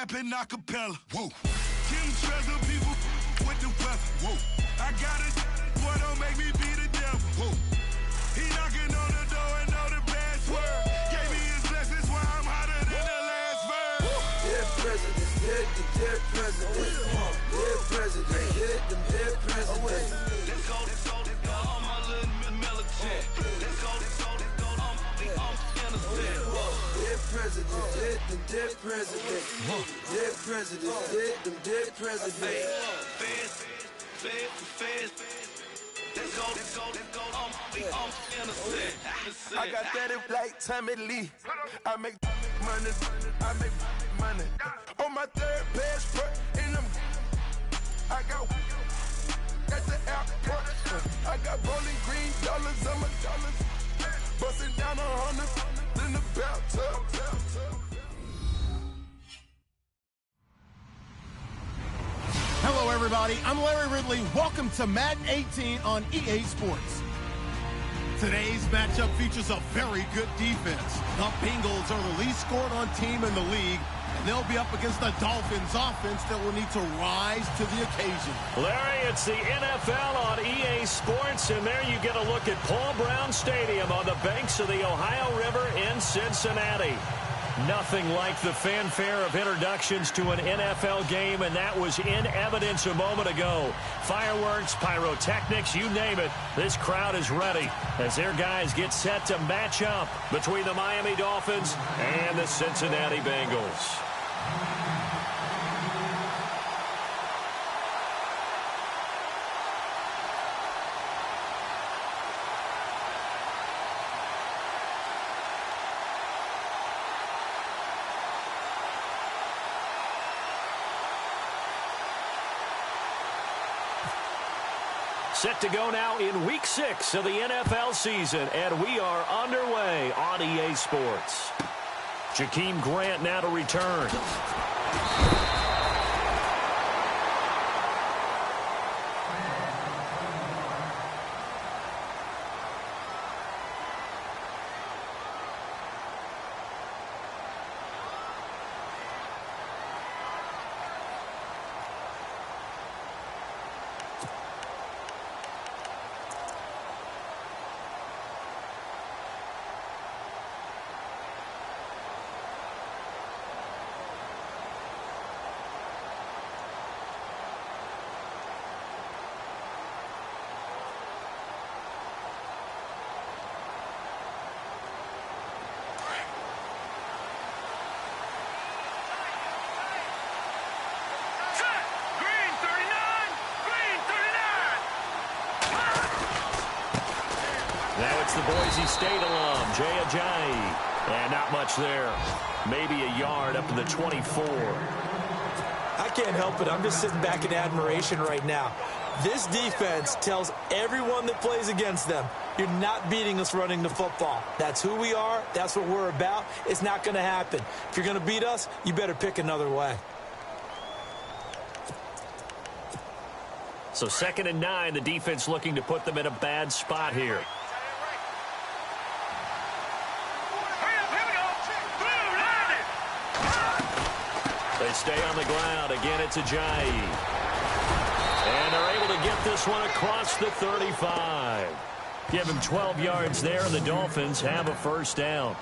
rapping acapella. Whoa. Kim Treasure, people with the weather. Whoa. I got it, boy, don't make me be the devil. Whoa. He knocking on the door and know the password. Gave me his blessings while I'm hotter than the last verse. Dead president, dead president. Dead president, dead president. Let's go, all my little militant. Let's go, I'm innocent. Dead president, dead president. Dead president, dead president. Feds. Let's go, I'm innocent. I got that like Tommy Lee. I make money. On my third passport, and I got at the airport. I got rolling green dollars on my dollars. Busting down 100 in the bathtub. Hello, everybody. I'm Larry Ridley. Welcome to Madden 18 on EA Sports. Today's matchup features a very good defense. The Bengals are the least scored on team in the league, and they'll be up against the Dolphins offense that will need to rise to the occasion. Larry, it's the NFL on EA Sports, and there you get a look at Paul Brown Stadium on the banks of the Ohio River in Cincinnati. Nothing like the fanfare of introductions to an NFL game, and that was in evidence a moment ago. Fireworks, pyrotechnics, you name it. This crowd is ready as their guys get set to match up between the Miami Dolphins and the Cincinnati Bengals. Set to go now in Week 6 of the NFL season, and we are underway on EA Sports. Jakeem Grant now to return. Now it's the Boise State alum, Jay Ajayi. And not much there. Maybe a yard up to the 24. I can't help it. I'm just sitting back in admiration right now. This defense tells everyone that plays against them, you're not beating us running the football. That's who we are. That's what we're about. It's not going to happen. If you're going to beat us, you better pick another way. So 2nd and 9, the defense looking to put them in a bad spot here. They stay on the ground. Again, it's Ajayi. And they're able to get this one across the 35. Give him 12 yards there, and the Dolphins have a first down.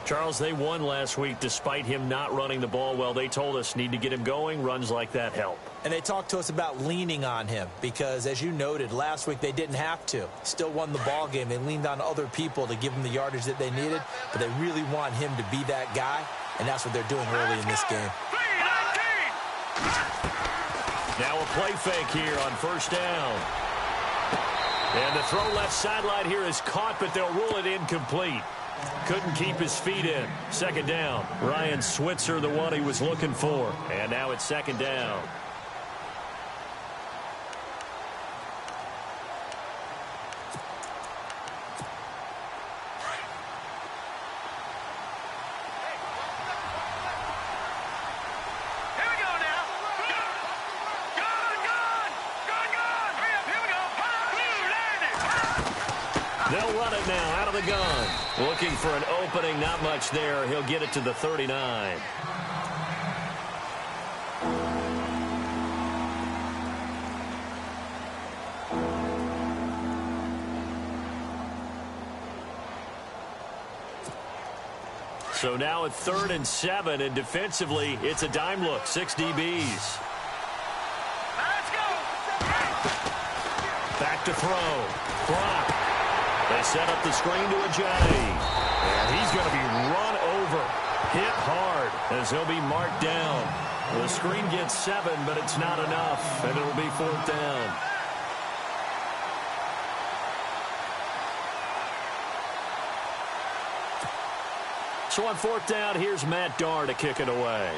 Charles, they won last week despite him not running the ball well. They told us need to get him going. Runs like that help. And they talked to us about leaning on him because, as you noted, last week they didn't have to. Still won the ball game. They leaned on other people to give them the yardage that they needed, but they really want him to be that guy, and that's what they're doing early in this game. Now a play fake here on first down. And the throw left sideline here is caught, but they'll rule it incomplete. Couldn't keep his feet in. 2nd down. Ryan Switzer, the one he was looking for. And now it's 2nd down. They'll run it now out of the gun. Looking for an opening, not much there. He'll get it to the 39. So now at 3rd and 7, and defensively, it's a dime look, 6 DBs. Let's go. Back to throw. Brock. They set up the screen to Ajay. And he's going to be run over. Hit hard as he'll be marked down. The screen gets 7, but it's not enough, and it'll be 4th down. So on 4th down, here's Matt Darr to kick it away.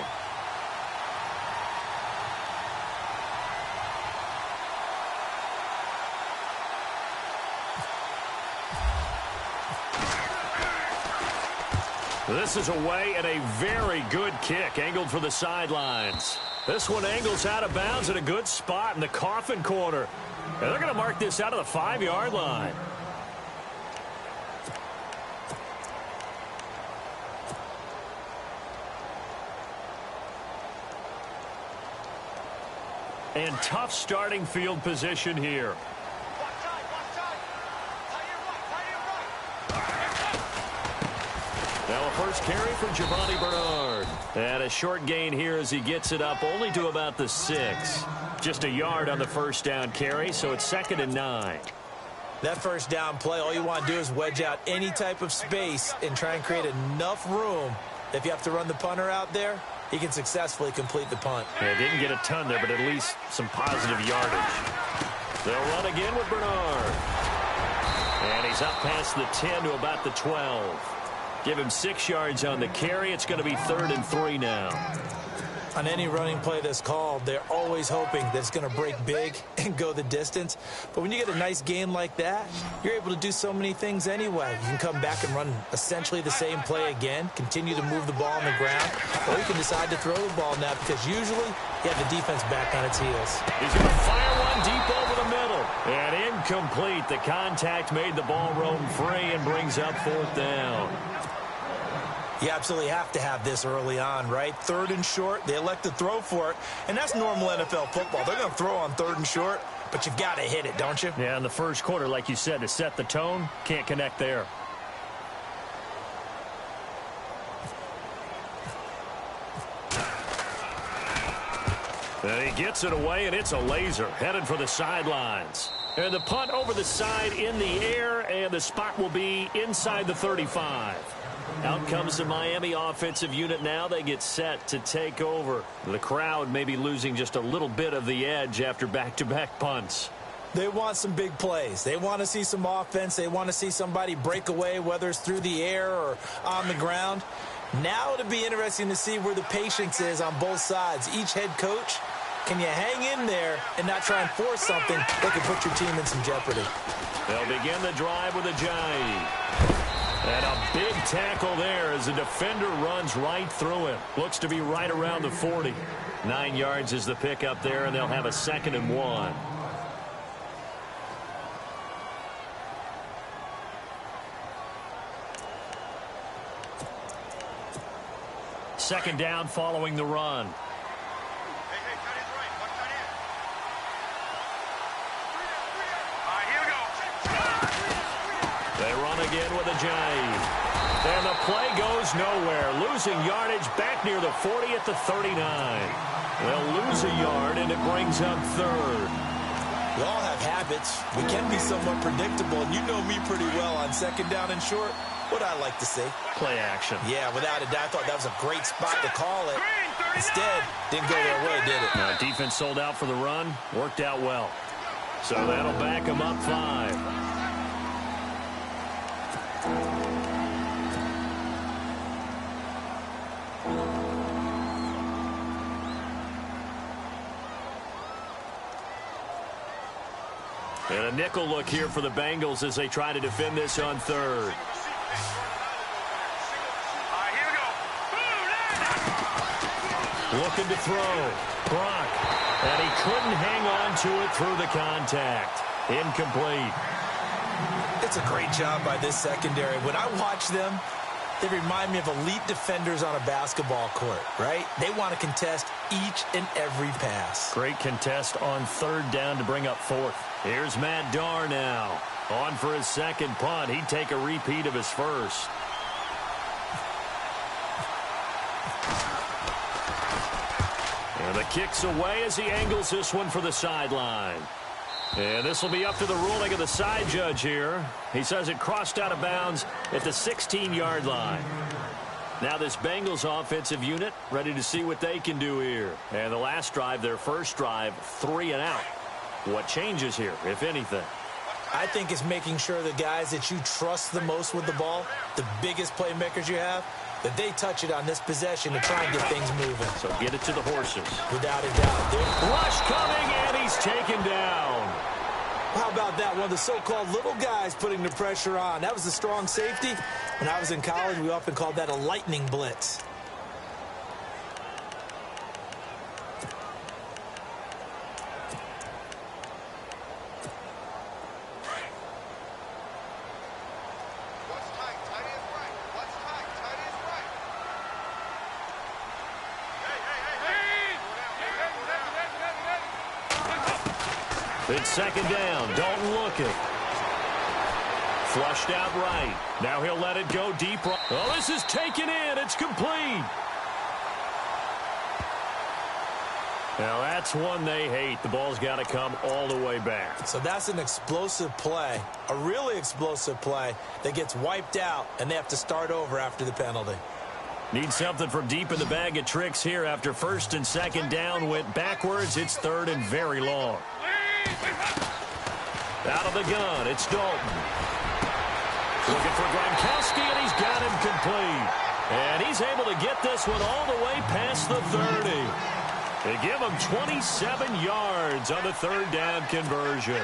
This is away and a very good kick, angled for the sidelines. This one angles out of bounds at a good spot in the coffin corner. And they're going to mark this out of the 5-yard line. And tough starting field position here. Now a first carry for Giovanni Bernard. And a short gain here as he gets it up only to about the 6. Just a yard on the first down carry, so it's 2nd and 9. That first down play, all you want to do is wedge out any type of space and try and create enough room. If you have to run the punter out there, he can successfully complete the punt. Yeah, didn't get a ton there, but at least some positive yardage. They'll run again with Bernard. And he's up past the 10 to about the 12. Give him 6 yards on the carry. It's going to be 3rd and 3 now. On any running play that's called, they're always hoping that it's going to break big and go the distance. But when you get a nice gain like that, you're able to do so many things anyway. You can come back and run essentially the same play again, continue to move the ball on the ground, or you can decide to throw the ball now because usually you have the defense back on its heels. He's going to fire one deep over the middle. And incomplete. The contact made the ball roam free and brings up 4th down. You absolutely have to have this early on, right? 3rd and short, they elect to throw for it, and that's normal NFL football. They're going to throw on 3rd and short, but you've got to hit it, don't you? Yeah, in the first quarter, like you said, to set the tone, can't connect there. And he gets it away, and it's a laser, headed for the sidelines. And the punt over the side in the air, and the spot will be inside the 35. Out comes the Miami offensive unit now. They get set to take over. The crowd may be losing just a little bit of the edge after back-to-back punts. They want some big plays. They want to see some offense. They want to see somebody break away, whether it's through the air or on the ground. Now it'll be interesting to see where the patience is on both sides. Each head coach, can you hang in there and not try and force something that could put your team in some jeopardy? They'll begin the drive with Ajay. And a big tackle there as the defender runs right through him. Looks to be right around the 40. 9 yards is the pickup there, and they'll have a 2nd and 1. Second down following the run. They run again with Ajay. And the play goes nowhere. Losing yardage back near the 40 at the 39. They'll lose a yard, and it brings up 3rd. We all have habits. We can be somewhat predictable, and you know me pretty well on 2nd down and short. What I like to see. Play action. Yeah, without a doubt, I thought that was a great spot to call it. Instead, didn't go their way, did it? Now, defense sold out for the run. Worked out well. So that'll back them up 5. And a nickel look here for the Bengals as they try to defend this on 3rd. Looking to throw. Brock. And he couldn't hang on to it through the contact. Incomplete. It's a great job by this secondary. When I watch them, they remind me of elite defenders on a basketball court, right? They want to contest each and every pass. Great contest on 3rd down to bring up 4th. Here's Matt Darr now. On for his 2nd punt. He'd take a repeat of his first. And the kick's away as he angles this one for the sideline. And this will be up to the ruling of the side judge here. He says it crossed out of bounds at the 16-yard line. Now this Bengals offensive unit ready to see what they can do here. And the last drive, their first drive, 3 and out. What changes here, if anything? I think it's making sure the guys that you trust the most with the ball, the biggest playmakers you have, that they touch it on this possession to try and get things moving. So get it to the horses. Without a doubt. Rush coming, and he's taken down. How about that? One of the so-called little guys putting the pressure on. That was the strong safety. When I was in college, we often called that a lightning blitz. It's second down. Dalton looking. Flushed out right. Now he'll let it go deep. Oh, this is taken in. It's complete. Now that's one they hate. The ball's got to come all the way back. So that's an explosive play, a really explosive play that gets wiped out, and they have to start over after the penalty. Need something from deep in the bag of tricks here after first and second down went backwards. It's third and very long. Out of the gun, it's Dalton. Looking for Gronkowski, and he's got him complete. And he's able to get this one all the way past the 30. They give him 27 yards on the third down conversion.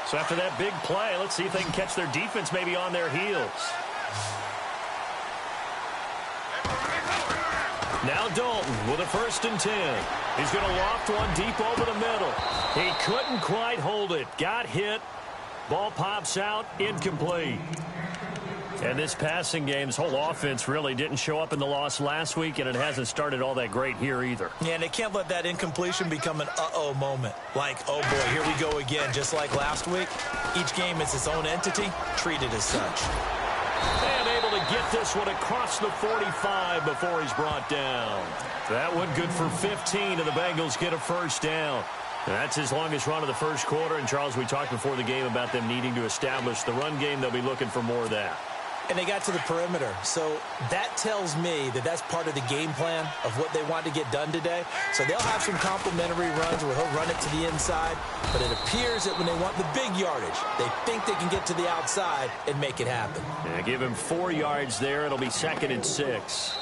So after that big play, let's see if they can catch their defense maybe on their heels. Now Dalton with a first and 10. He's going to loft one deep over the middle. He couldn't quite hold it. Got hit. Ball pops out. Incomplete. And this passing game, this whole offense really didn't show up in the loss last week, and it hasn't started all that great here either. Yeah, and they can't let that incompletion become an uh-oh moment. Like, oh boy, here we go again, just like last week. Each game is its own entity, treated as such. And able to get this one across the 45 before he's brought down. That one good for 15, and the Bengals get a first down. And that's his longest run of the first quarter. And, Charles, we talked before the game about them needing to establish the run game. They'll be looking for more of that. And they got to the perimeter. So that tells me that that's part of the game plan of what they want to get done today. So they'll have some complimentary runs where he'll run it to the inside. But it appears that when they want the big yardage, they think they can get to the outside and make it happen. Yeah, give him 4 yards there. It'll be 2nd and 6.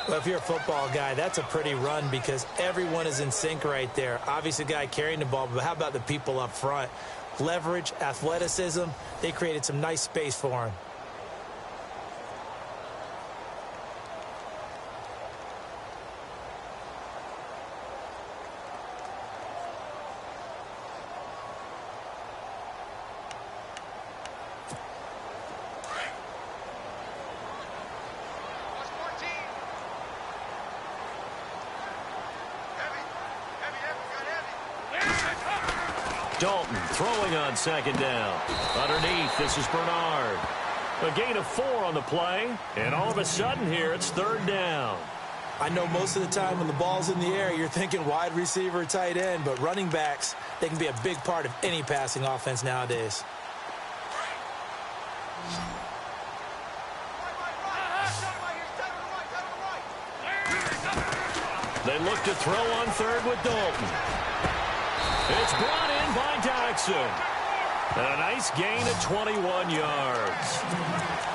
Well, if you're a football guy, that's a pretty run because everyone is in sync right there. Obviously, the guy carrying the ball, but how about the people up front? Leverage, athleticism, they created some nice space for him. Dalton throwing on second down. Underneath, this is Bernard. A gain of 4 on the play. And all of a sudden here, it's 3rd down. I know most of the time when the ball's in the air, you're thinking wide receiver, tight end. But running backs, they can be a big part of any passing offense nowadays. They look to throw on 3rd with Dalton. It's brought in by Jackson. And a nice gain of 21 yards.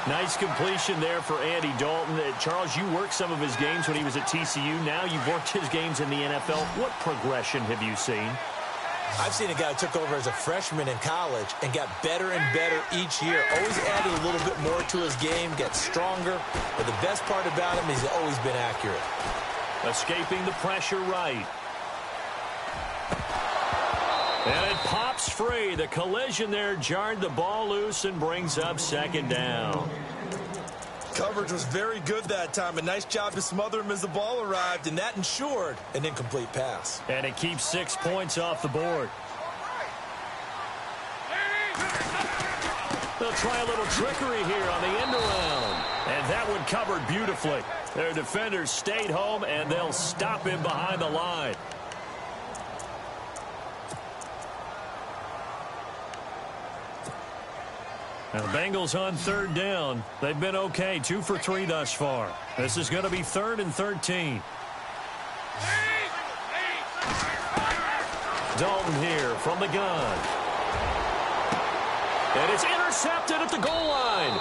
Nice completion there for Andy Dalton. Charles, you worked some of his games when he was at TCU. Now you've worked his games in the NFL. What progression have you seen? I've seen a guy who took over as a freshman in college and got better and better each year. Always added a little bit more to his game, got stronger. But the best part about him is he's always been accurate. Escaping the pressure right. And it pops free. The collision there jarred the ball loose and brings up 2nd down. Coverage was very good that time. A nice job to smother him as the ball arrived, and that ensured an incomplete pass. And it keeps 6 points off the board. They'll try a little trickery here on the end around. And that one covered beautifully. Their defenders stayed home, and they'll stop him behind the line. And the Bengals on third down. They've been okay, 2 for 3 thus far. This is going to be 3rd and 13. Dalton here from the gun. And it's intercepted at the goal line.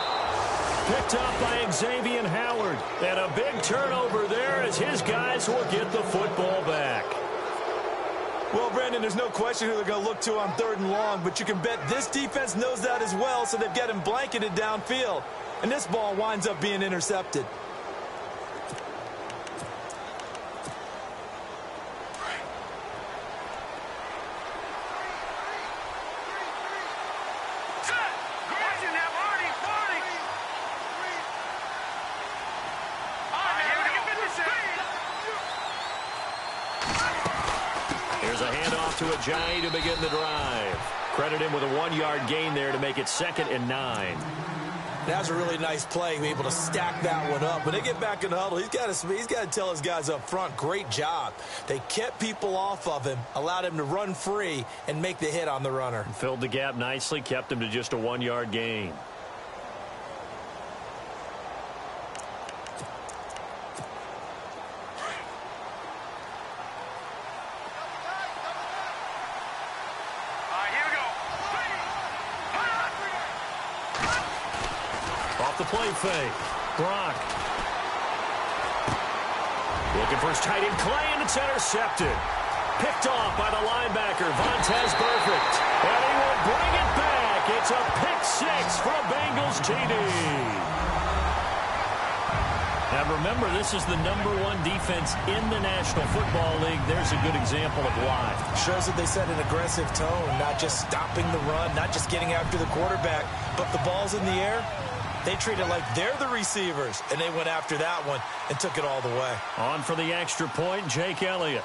Picked up by Xavier Howard. And a big turnover there as his guys will get the football back. Well, Brandon, there's no question who they're going to look to on 3rd and long, but you can bet this defense knows that as well, so they've got him blanketed downfield. And this ball winds up being intercepted. To Ajayi to begin the drive. Credit him with a 1-yard gain there to make it 2nd and 9. That was a really nice play, able to stack that one up. When they get back in the huddle, he's got to tell his guys up front, great job. They kept people off of him, allowed him to run free, and make the hit on the runner. Filled the gap nicely, kept him to just a 1-yard gain. The play fake. Brock. Looking for his tight end Clay, and it's intercepted. Picked off by the linebacker, Vontaze Burfict. And he will bring it back. It's a pick 6 for a Bengals TD. And remember, this is the #1 defense in the National Football League. There's a good example of why. Shows that they set an aggressive tone, not just stopping the run, not just getting after the quarterback, but the ball's in the air. They treat it like they're the receivers, and they went after that one and took it all the way. On for the extra point, Jake Elliott.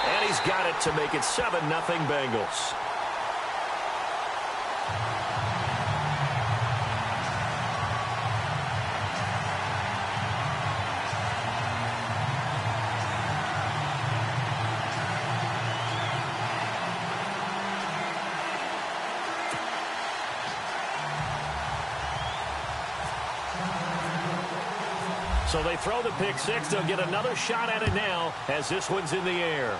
And he's got it to make it 7-0 Bengals. So they throw the pick 6. They'll get another shot at it now as this one's in the air.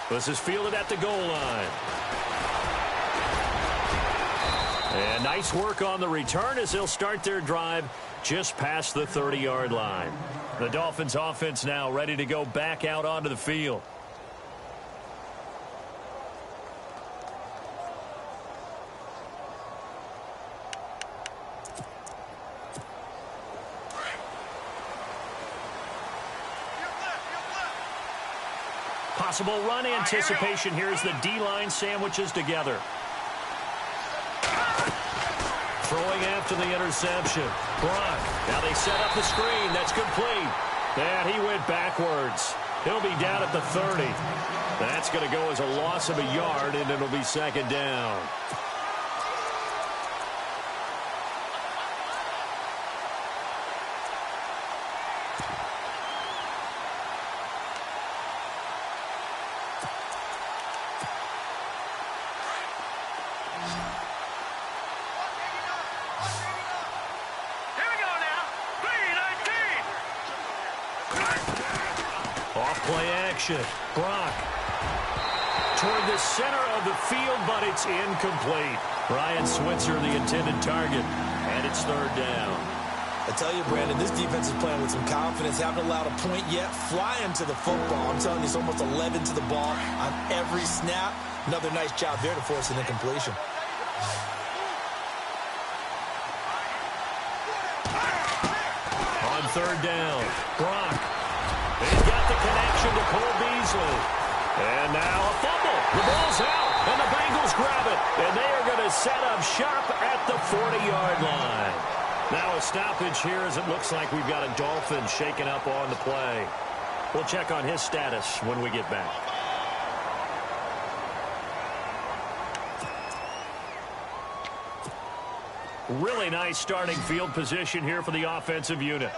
This is fielded at the goal line. And nice work on the return as they'll start their drive just past the 30-yard line. The Dolphins offense now ready to go back out onto the field. Possible run anticipation here as the D-line sandwiches together. Throwing after the interception. Brock. Now they set up the screen. That's complete. And he went backwards. He'll be down at the 30. That's going to go as a loss of a yard, and it'll be 2nd down. Off-play action. Brock. Toward the center of the field, but it's incomplete. Ryan Switzer, the intended target, and it's 3rd down. I tell you, Brandon, this defense is playing with some confidence. Haven't allowed a point yet. Flying to the football. I'm telling you, it's almost 11 to the ball on every snap. Another nice job there to force an incompletion. On 3rd down, Brock. He's got the connection to Cole Beasley. And now a fumble. The ball's out, and the Bengals grab it. And they are going to set up shop at the 40-yard line. Now a stoppage here as it looks like we've got a Dolphin shaken up on the play. We'll check on his status when we get back. Really nice starting field position here for the offensive unit.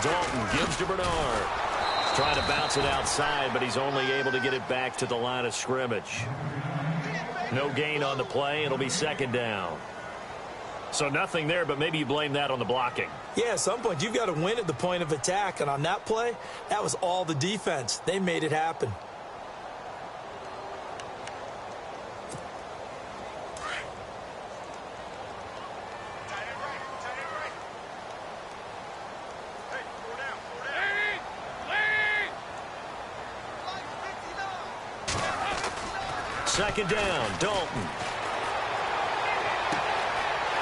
Dalton gives to Bernard. Trying to bounce it outside, but he's only able to get it back to the line of scrimmage. No gain on the play. It'll be second down. So nothing there, but maybe you blame that on the blocking. Yeah, at some point you've got to win at the point of attack, and on that play, that was all the defense. They made it happen. Second down, Dalton.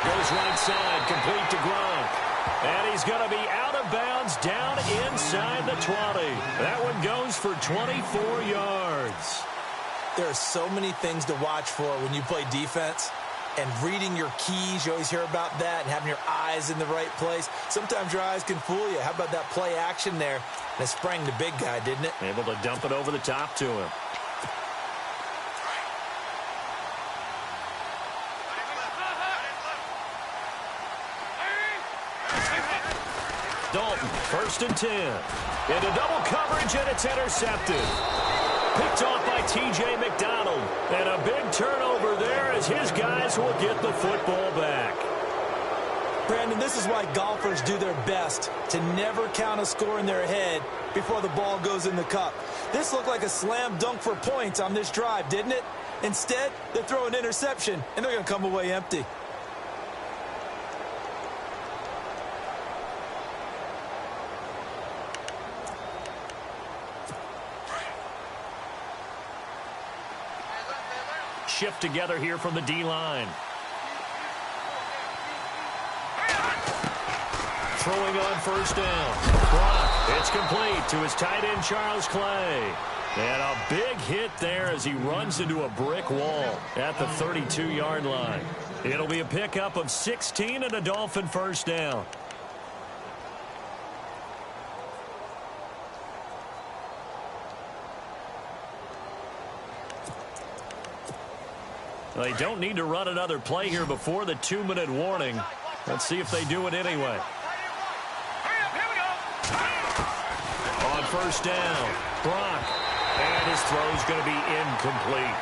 Goes right side, complete to Gronk. And he's going to be out of bounds down inside the 20. That one goes for 24 yards. There are so many things to watch for when you play defense. And reading your keys, you always hear about that, and having your eyes in the right place. Sometimes your eyes can fool you. How about that play action there? And it sprang the big guy, didn't it? Able to dump it over the top to him. Dalton, 1st and 10. Into double coverage, and it's intercepted. Picked off by T.J. McDonald. And a big turnover there as his guys will get the football back. Brandon, this is why golfers do their best to never count a score in their head before the ball goes in the cup. This looked like a slam dunk for points on this drive, didn't it? Instead, they throw an interception, and they're going to come away empty. Shift together here from the D-line. Throwing on 1st down. Block. It's complete to his tight end, Charles Clay. And a big hit there as he runs into a brick wall at the 32-yard line. It'll be a pickup of 16 and a Dolphin 1st down. They don't need to run another play here before the 2-minute warning. Let's see if they do it anyway. On 1st down, Brock. And his throw's going to be incomplete.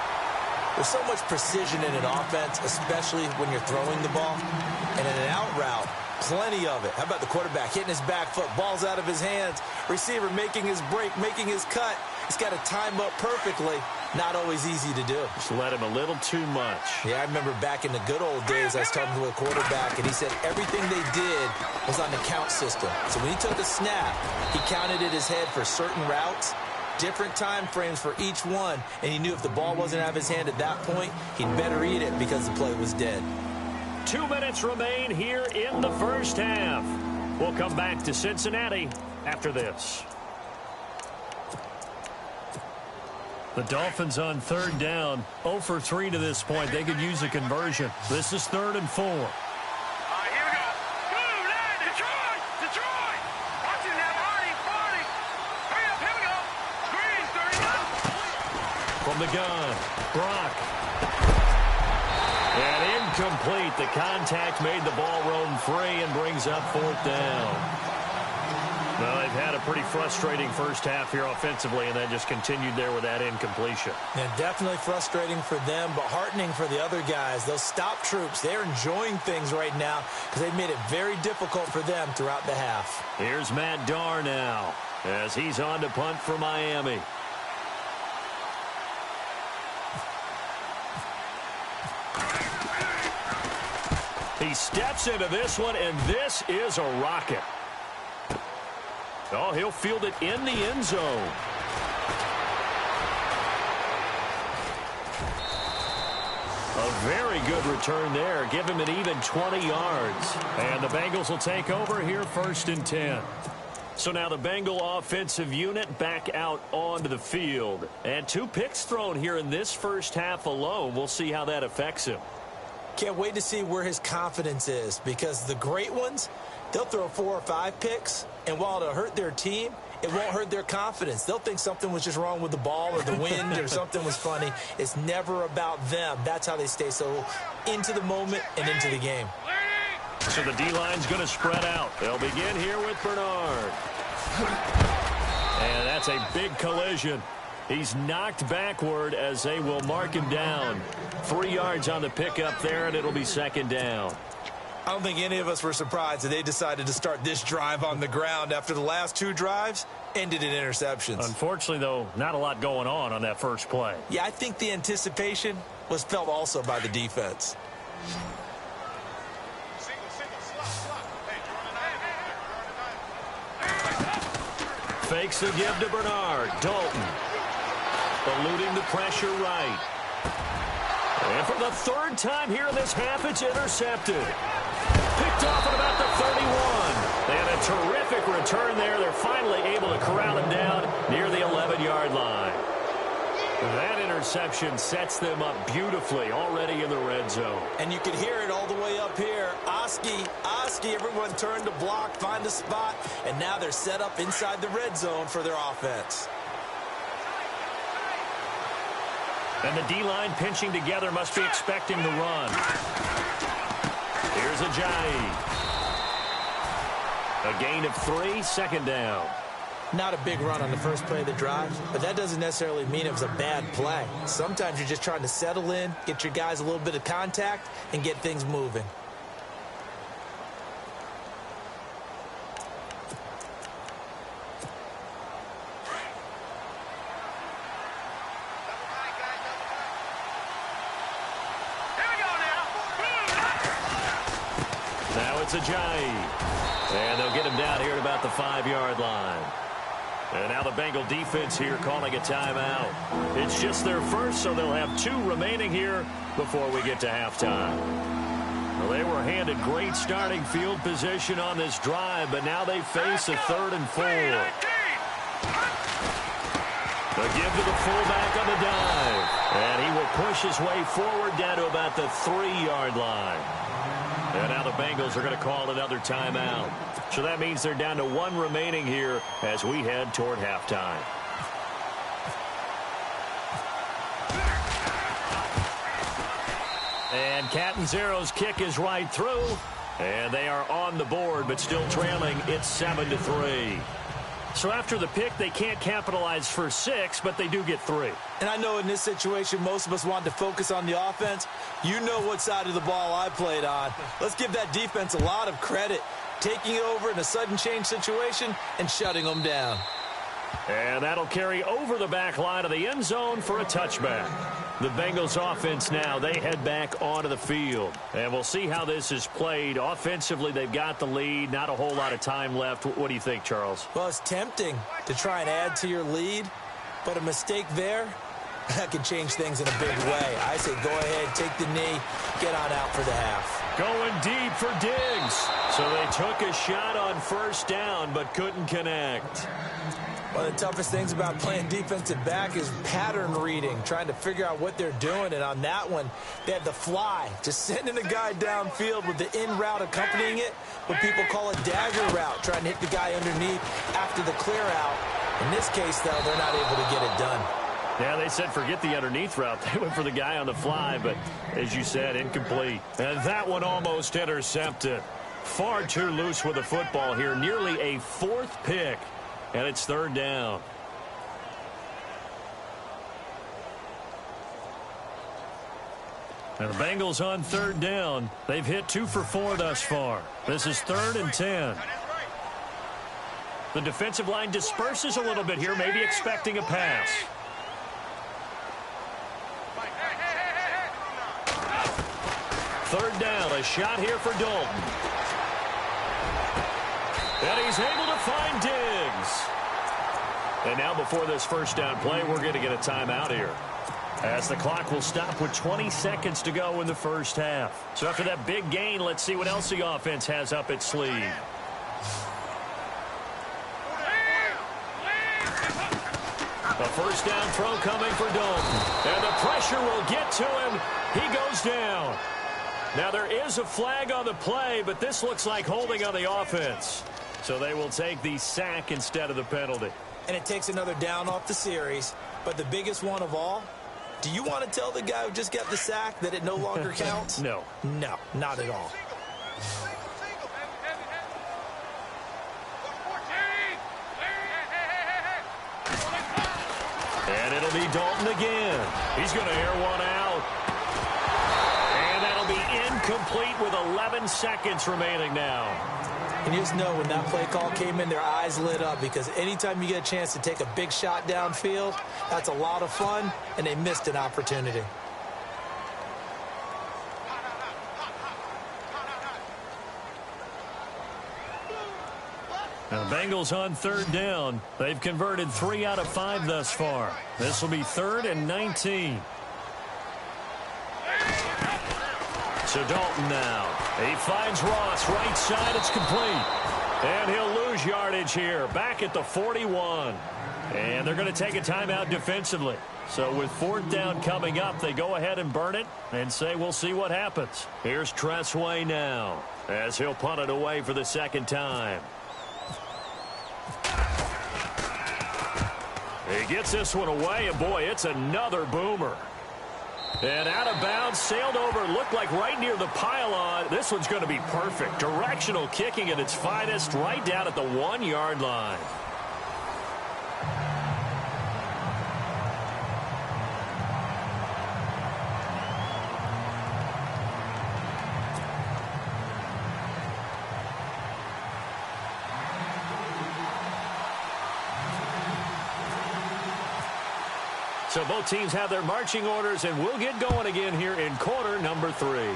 There's so much precision in an offense, especially when you're throwing the ball. And in an out route, plenty of it. How about the quarterback hitting his back foot, ball's out of his hands, receiver making his break, making his cut. He's got to time up perfectly. Not always easy to do. Just let him a little too much. Yeah, I remember back in the good old days, I was talking to a quarterback, and he said everything they did was on the count system. So when he took a snap, he counted in his head for certain routes, different time frames for each one, and he knew if the ball wasn't out of his hand at that point, he'd better eat it because the play was dead. 2 minutes remain here in the 1st half. We'll come back to Cincinnati after this. The Dolphins on 3rd down, 0 for 3 to this point. They could use a conversion. This is 3rd and 4. Here we go. Move that, Detroit! Detroit! Watching that 40. Hurry up, here we go. Green, 39. From the gun, Brock. And incomplete. The contact made the ball roam free and brings up 4th down. Well, they've had a pretty frustrating 1st half here offensively, and then just continued there with that incompletion. And definitely frustrating for them, but heartening for the other guys. Those stop troops, they're enjoying things right now because they've made it very difficult for them throughout the half. Here's Matt Darr now as he's on to punt for Miami. He steps into this one, and this is a rocket. Oh, he'll field it in the end zone. A very good return there. Give him an even 20 yards. And the Bengals will take over here 1st and 10. So now the Bengal offensive unit back out onto the field. And 2 picks thrown here in this 1st half alone. We'll see how that affects him. Can't wait to see where his confidence is, because the great ones, they'll throw 4 or 5 picks, and while it'll hurt their team, it won't hurt their confidence. They'll think something was just wrong with the ball or the wind or something was funny. It's never about them. That's how they stay so into the moment and into the game. So the D-line's going to spread out. They'll begin here with Bernard. And that's a big collision. He's knocked backward as they will mark him down. 3 yards on the pickup there, and it'll be second down. I don't think any of us were surprised that they decided to start this drive on the ground after the last 2 drives ended in interceptions. Unfortunately, though, not a lot going on that first play. Yeah, I think the anticipation was felt also by the defense. Fakes the give to Bernard. Dalton eluding the pressure right. And for the 3rd time here in this half, it's intercepted. Picked off at about the 31. And a terrific return there. They're finally able to corral him down near the 11-yard line. That interception sets them up beautifully already in the red zone. And you can hear it all the way up here. Oski, everyone turned to block, find a spot, and now they're set up inside the red zone for their offense. And the D-line pinching together must be expecting the run. Here's Ajayi. A gain of 3, second down. Not a big run on the first play of the drive, but that doesn't necessarily mean it was a bad play. Sometimes you're just trying to settle in, get your guys a little bit of contact, and get things moving. Now it's Ajayi. And they'll get him down here at about the 5-yard line. And now the Bengal defense here calling a timeout. It's just their first, so they'll have 2 remaining here before we get to halftime. Well, they were handed great starting field position on this drive, but now they face a 3rd and 4. The give to the fullback on the dive. And he will push his way forward down to about the 3-yard line. And now the Bengals are going to call another timeout. So that means they're down to 1 remaining here as we head toward halftime. And Catanzaro's kick is right through. And they are on the board, but still trailing. It's 7-3. So after the pick, they can't capitalize for 6, but they do get 3. And I know in this situation, most of us want to focus on the offense. You know what side of the ball I played on. Let's give that defense a lot of credit, taking it over in a sudden change situation and shutting them down. And that'll carry over the back line of the end zone for a touchback. The Bengals offense now, they head back onto the field. And we'll see how this is played. Offensively, they've got the lead. Not a whole lot of time left. What do you think, Charles? Well, it's tempting to try and add to your lead, but a mistake there, that can change things in a big way. I say go ahead, take the knee, get on out for the half. Going deep for Diggs. So they took a shot on first down, but couldn't connect. One of the toughest things about playing defensive back is pattern reading, trying to figure out what they're doing. And on that one, they had the fly, just sending a guy downfield with the in route accompanying it, what people call a dagger route, trying to hit the guy underneath after the clear out. In this case, though, they're not able to get it done. Yeah, they said forget the underneath route. They went for the guy on the fly, but as you said, incomplete. And that one almost intercepted. Far too loose with the football here. Nearly a 4th pick. And it's 3rd down. And the Bengals on 3rd down. They've hit 2 for 4 thus far. This is 3rd and 10. The defensive line disperses a little bit here, maybe expecting a pass. Third down, a shot here for Dalton. And he's able to find Diggs. And now before this first down play, we're going to get a timeout here, as the clock will stop with 20 seconds to go in the first half. So after that big gain, let's see what else the offense has up its sleeve. A first down throw coming for Dalton. And the pressure will get to him. He goes down. Now there is a flag on the play, but this looks like holding on the offense. So they will take the sack instead of the penalty. And it takes another down off the series. But the biggest one of all, do you want to tell the guy who just got the sack that it no longer counts? No. No, not at all. And it'll be Dalton again. He's going to air one out. And that'll be incomplete with 11 seconds remaining now. And you just know when that play call came in, their eyes lit up, because anytime you get a chance to take a big shot downfield, that's a lot of fun, and they missed an opportunity. Now the Bengals on third down. They've converted 3 out of 5 thus far. This will be 3rd and 19. So Dalton now. He finds Ross right side. It's complete. And he'll lose yardage here. Back at the 41. And they're going to take a timeout defensively. So with 4th down coming up, they go ahead and burn it and say we'll see what happens. Here's Tressway now as he'll punt it away for the 2nd time. He gets this one away, and boy, it's another boomer. And out of bounds, sailed over, looked like right near the pylon. This one's going to be perfect. Directional kicking at its finest, right down at the 1-yard line. So both teams have their marching orders, and we'll get going again here in quarter number 3.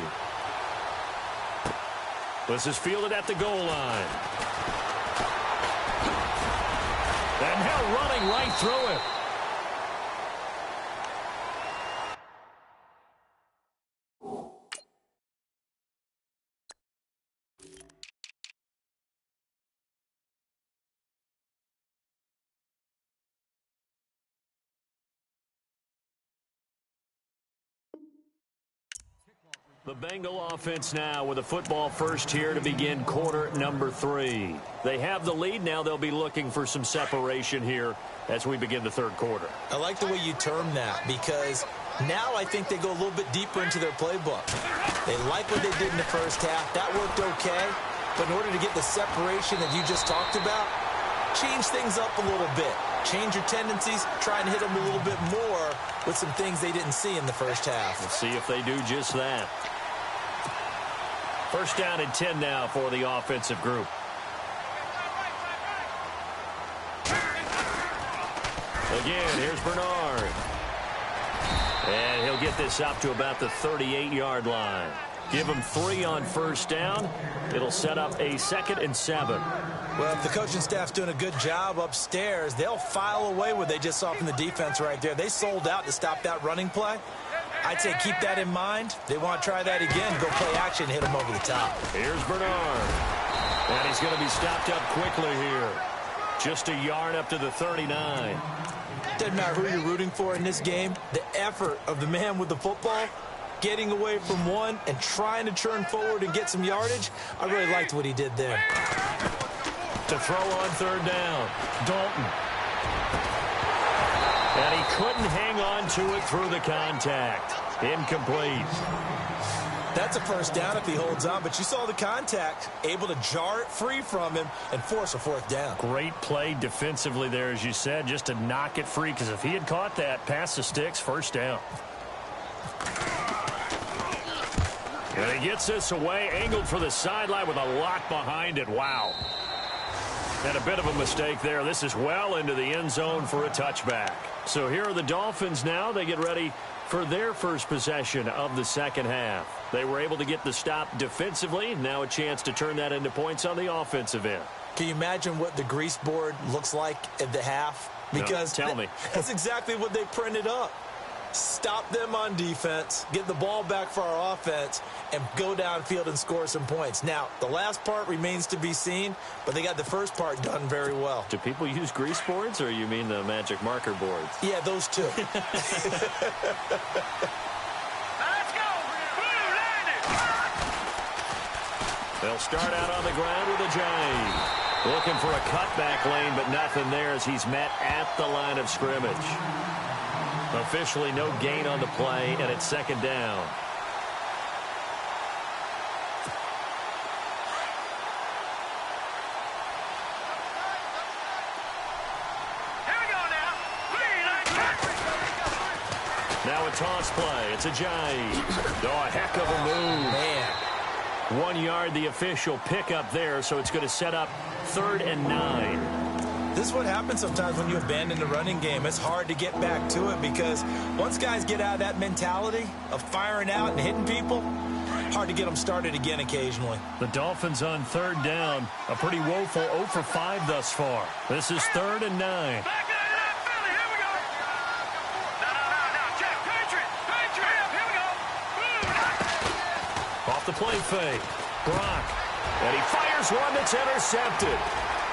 This is fielded at the goal line. And now running right through it. The Bengal offense now with a football first here to begin quarter number 3. They have the lead. Now they'll be looking for some separation here as we begin the 3rd quarter. I like the way you term that, because now I think they go a little bit deeper into their playbook. They like what they did in the first half. That worked okay. But in order to get the separation that you just talked about, change things up a little bit. Change your tendencies, try and hit them a little bit more with some things they didn't see in the first half. Let's see if they do just that. 1st down and 10 now for the offensive group. Again, here's Bernard. And he'll get this up to about the 38-yard line. Give him 3 on 1st down. It'll set up a 2nd and 7. Well, if the coaching staff's doing a good job upstairs, they'll file away what they just saw from the defense right there. They sold out to stop that running play. I'd say keep that in mind. They want to try that again, go play action, hit them over the top. Here's Bernard. And he's going to be stopped up quickly here. Just a yard up to the 39. Doesn't matter who you're rooting for in this game. The effort of the man with the football, getting away from one and trying to turn forward and get some yardage, I really liked what he did there. To throw on 3rd down, Dalton. And he couldn't hang on to it through the contact. Incomplete. That's a 1st down if he holds on, but you saw the contact, able to jar it free from him and force a 4th down. Great play defensively there, as you said, just to knock it free, because if he had caught that, past the sticks, 1st down. And he gets this away, angled for the sideline with a lot behind it. Wow. And a bit of a mistake there. This is well into the end zone for a touchback. So here are the Dolphins now. They get ready for their first possession of the 2nd half. They were able to get the stop defensively. Now a chance to turn that into points on the offensive end. Can you imagine what the grease board looks like at the half? Because no, tell me. That's exactly what they printed up. Stop them on defense, get the ball back for our offense, and go downfield and score some points. Now, the last part remains to be seen, but they got the first part done very well. Do people use grease boards, or you mean the magic marker boards? Yeah, those two. Let's go! They'll start out on the ground with a Giant. Looking for a cutback lane, but nothing there as he's met at the line of scrimmage. Officially no gain on the play, and it's 2nd down. Now a toss play. It's Ajayi. Oh, a heck of a move. Man. 1 yard, the official pickup there, so it's going to set up 3rd and 9. This is what happens sometimes when you abandon the running game. It's hard to get back to it because once guys get out of that mentality of firing out and hitting people, hard to get them started again occasionally. The Dolphins on 3rd down. A pretty woeful 0 for 5 thus far. This is 3rd and 9. Off the play fake. Brock. And he fires one that's intercepted.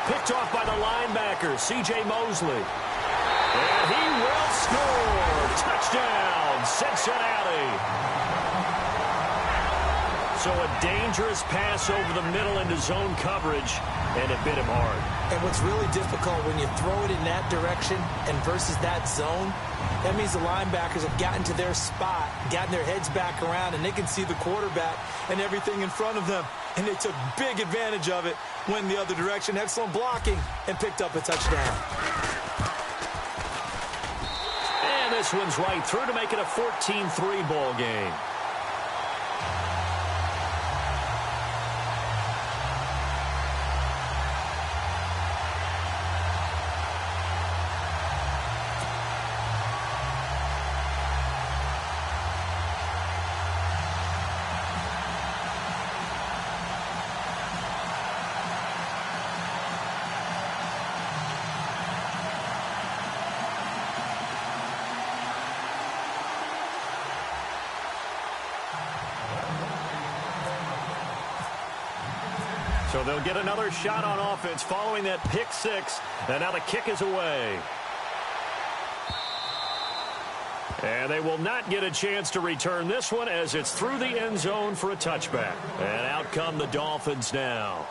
Picked off by the linebacker, C.J. Mosley. And he will score. Touchdown, Cincinnati. So a dangerous pass over the middle into zone coverage, and it bit him hard. And what's really difficult when you throw it in that direction and versus that zone, that means the linebackers have gotten to their spot, gotten their heads back around, and they can see the quarterback and everything in front of them. And they took big advantage of it, went the other direction, excellent blocking, and picked up a touchdown. And this one's right through to make it a 14-3 ball game. So they'll get another shot on offense following that pick six. And now the kick is away. And they will not get a chance to return this one as it's through the end zone for a touchback. And out come the Dolphins now.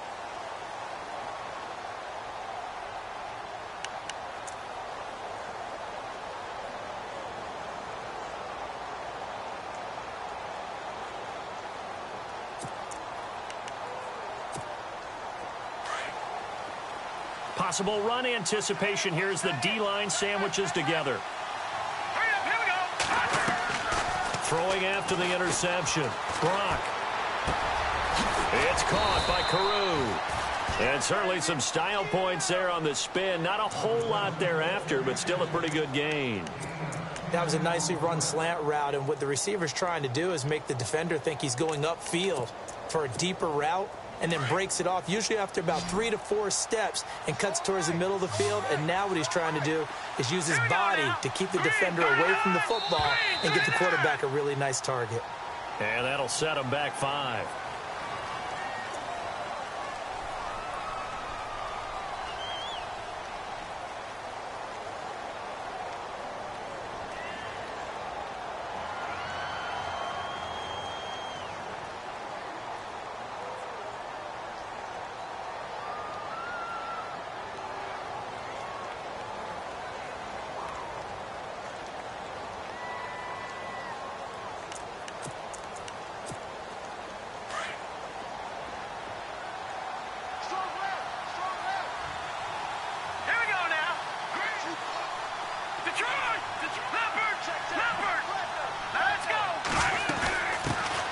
Possible run anticipation here as the D-line sandwiches together. Here we go. Throwing after the interception. Brock. It's caught by Carew. And certainly some style points there on the spin. Not a whole lot thereafter, but still a pretty good gain. That was a nicely run slant route, and what the receiver's trying to do is make the defender think he's going upfield for a deeper route, and then breaks it off, usually after about 3 to 4 steps, and cuts towards the middle of the field. And now what he's trying to do is use his body to keep the defender away from the football and get the quarterback a really nice target. And that'll set him back 5.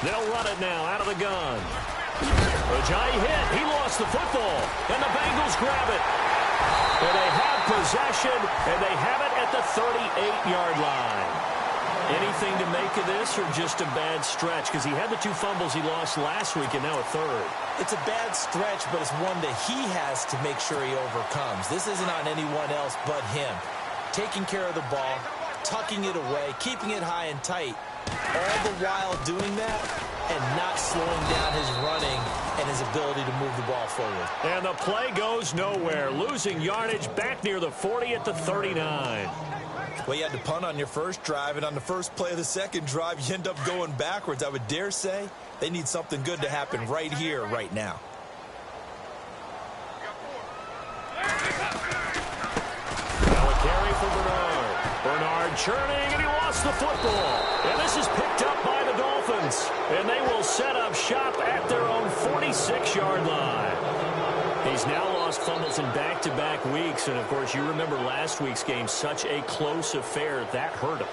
They'll run it now out of the gun. Ajayi hit. He lost the football. And the Bengals grab it. And they have possession, and they have it at the 38-yard line. Anything to make of this or just a bad stretch? Because he had the 2 fumbles he lost last week and now a third. It's a bad stretch, but it's one that he has to make sure he overcomes. This isn't on anyone else but him. Taking care of the ball, tucking it away, keeping it high and tight, all the while doing that and not slowing down his running and his ability to move the ball forward. And the play goes nowhere, losing yardage back near the 40 at the 39. Well, you had to punt on your first drive, and on the first play of the second drive, you end up going backwards. I would dare say they need something good to happen right here, right now. Now a carry for Bernard. Bernard churning, and he lost the football. And this is picked up by the Dolphins. And they will set up shop at their own 46-yard line. He's now lost fumbles in back-to-back weeks. And, of course, you remember last week's game, such a close affair. That hurt him.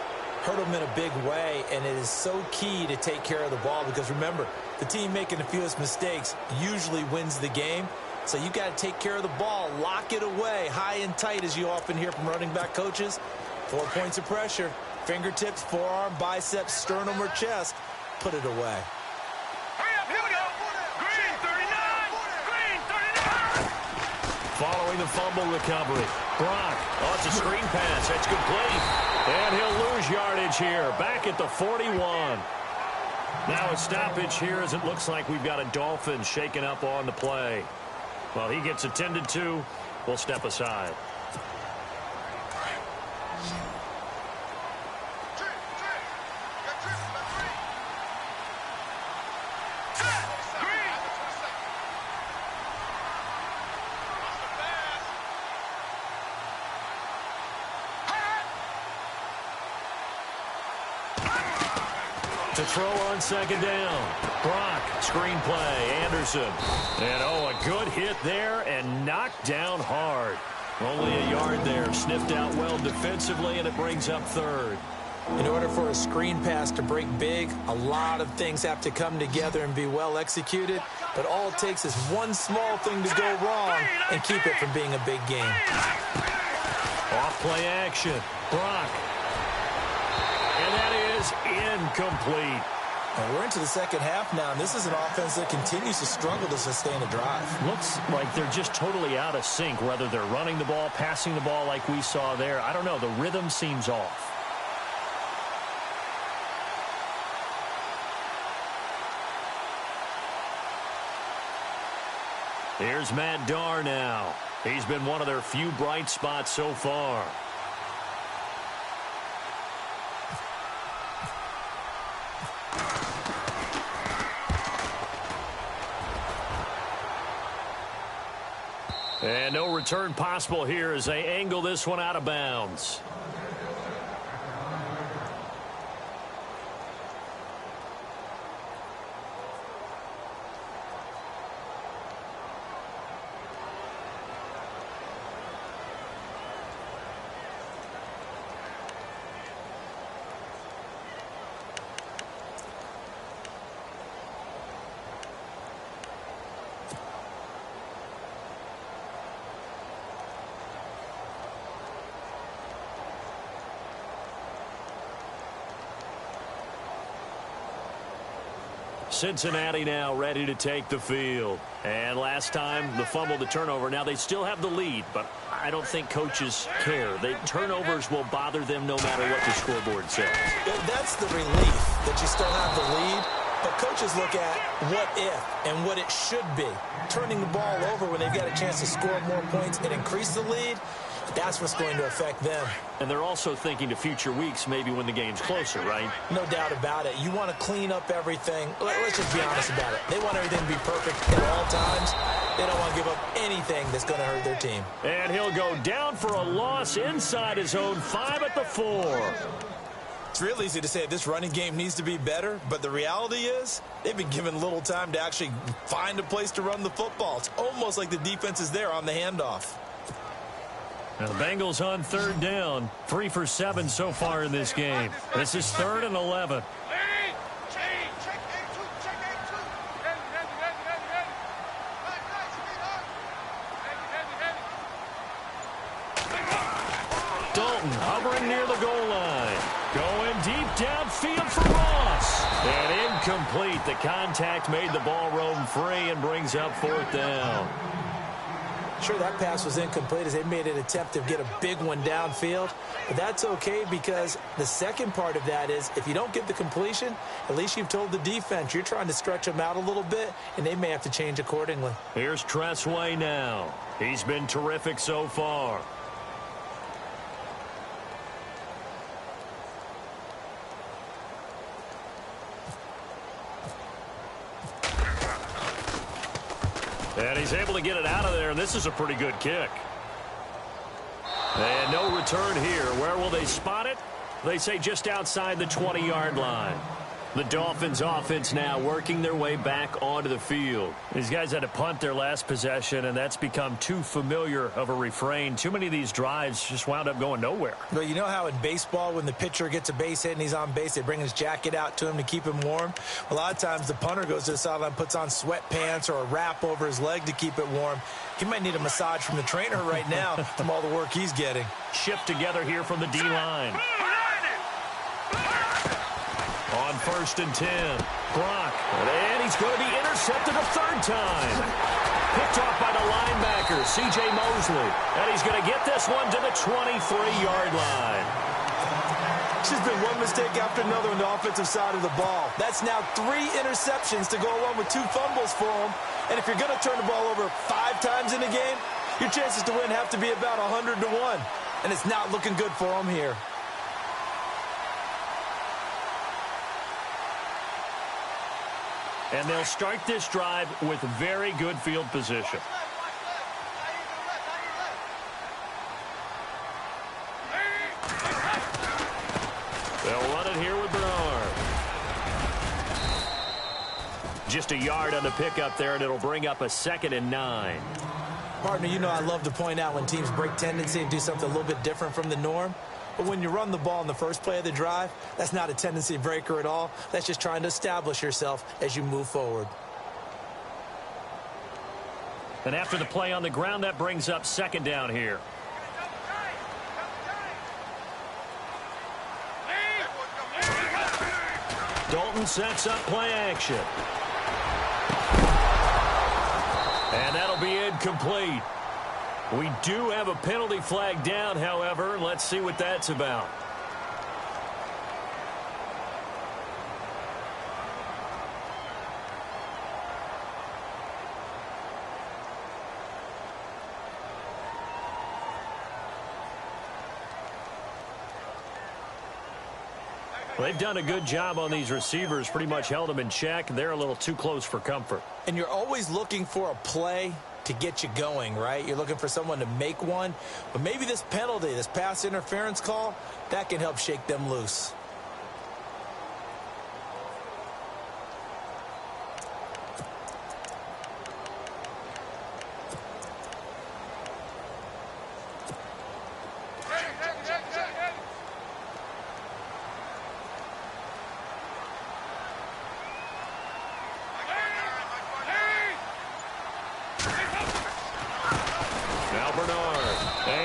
hurt them in a big way, and it is so key to take care of the ball because, remember, the team making the fewest mistakes usually wins the game. So you got to take care of the ball, lock it away, high and tight, as you often hear from running back coaches. 4 points of pressure, fingertips, forearm, biceps, sternum, or chest. Put it away. Following the fumble recovery, Brock. Oh, it's a screen pass. That's complete. And he'll lose yardage here. Back at the 41. Now a stoppage here as it looks like we've got a Dolphins shaken up on the play. Well, he gets attended to. We'll step aside. To throw on second down. Brock, screen play, Anderson. And oh, a good hit there and knocked down hard. Only a yard there, sniffed out well defensively, and it brings up third. In order for a screen pass to break big, a lot of things have to come together and be well executed. But all it takes is one small thing to go wrong and keep it from being a big game. Off play action. Brock. And that is incomplete. And we're into the second half now, and this is an offense that continues to struggle to sustain a drive. Looks like they're just totally out of sync, whether they're running the ball, passing the ball like we saw there. I don't know. The rhythm seems off. Here's Matt Darr now. He's been one of their few bright spots so far. And no return possible here as they angle this one out of bounds. Cincinnati now ready to take the field. And last time, the fumble, the turnover. Now they still have the lead, but I don't think coaches care. Turnovers will bother them no matter what the scoreboard says. That's the relief that you still have the lead. But coaches look at what if and what it should be. Turning the ball over when they've got a chance to score more points and increase the lead, that's what's going to affect them. And they're also thinking to future weeks, maybe when the game's closer, right? No doubt about it. You want to clean up everything. Let's just be honest about it. They want everything to be perfect at all times. They don't want to give up anything that's going to hurt their team. And he'll go down for a loss inside his own 5 at the 4. It's real easy to say this running game needs to be better, but the reality is they've been given little time to actually find a place to run the football. It's almost like the defense is there on the handoff. Now the Bengals on third down, 3 for 7 so far in this game. This is 3rd and 11. Dalton hovering near the goal line. Going deep downfield for Ross. And incomplete. The contact made the ball roam free and brings up 4th down. Sure, that pass was incomplete as they made an attempt to get a big one downfield. But that's okay because the second part of that is if you don't get the completion, at least you've told the defense you're trying to stretch them out a little bit, and they may have to change accordingly. Here's Tressway now. He's been terrific so far. And he's able to get it out of there, and this is a pretty good kick. And no return here. Where will they spot it? They say just outside the 20-yard line. The Dolphins offense now working their way back onto the field. These guys had to punt their last possession, and that's become too familiar of a refrain. Too many of these drives just wound up going nowhere. Well, you know how in baseball when the pitcher gets a base hit and he's on base, they bring his jacket out to him to keep him warm? A lot of times the punter goes to the sideline, puts on sweatpants or a wrap over his leg to keep it warm. He might need a massage from the trainer right now from all the work he's getting. Shift together here from the D-line. On 1st and 10, Gronk, and he's going to be intercepted a third time. Picked off by the linebacker, C.J. Mosley, and he's going to get this one to the 23-yard line. It's just been one mistake after another on the offensive side of the ball. That's now 3 interceptions to go along with 2 fumbles for him. And if you're going to turn the ball over 5 times in a game, your chances to win have to be about 100 to 1. And it's not looking good for him here. And they'll start this drive with very good field position. They'll run it here with Bernard. Just a yard on the pickup there, and it'll bring up a 2nd and 9. Partner, you know I love to point out when teams break tendency and do something a little bit different from the norm. But when you run the ball in the first play of the drive, that's not a tendency breaker at all. That's just trying to establish yourself as you move forward. And after the play on the ground, that brings up 2nd down here. Dalton sets up play action. And that'll be incomplete. We do have a penalty flag down, however. Let's see what that's about. Well, they've done a good job on these receivers, pretty much held them in check. They're a little too close for comfort. And you're always looking for a play to get you going, right? You're looking for someone to make one. But maybe this penalty, this pass interference call, that can help shake them loose.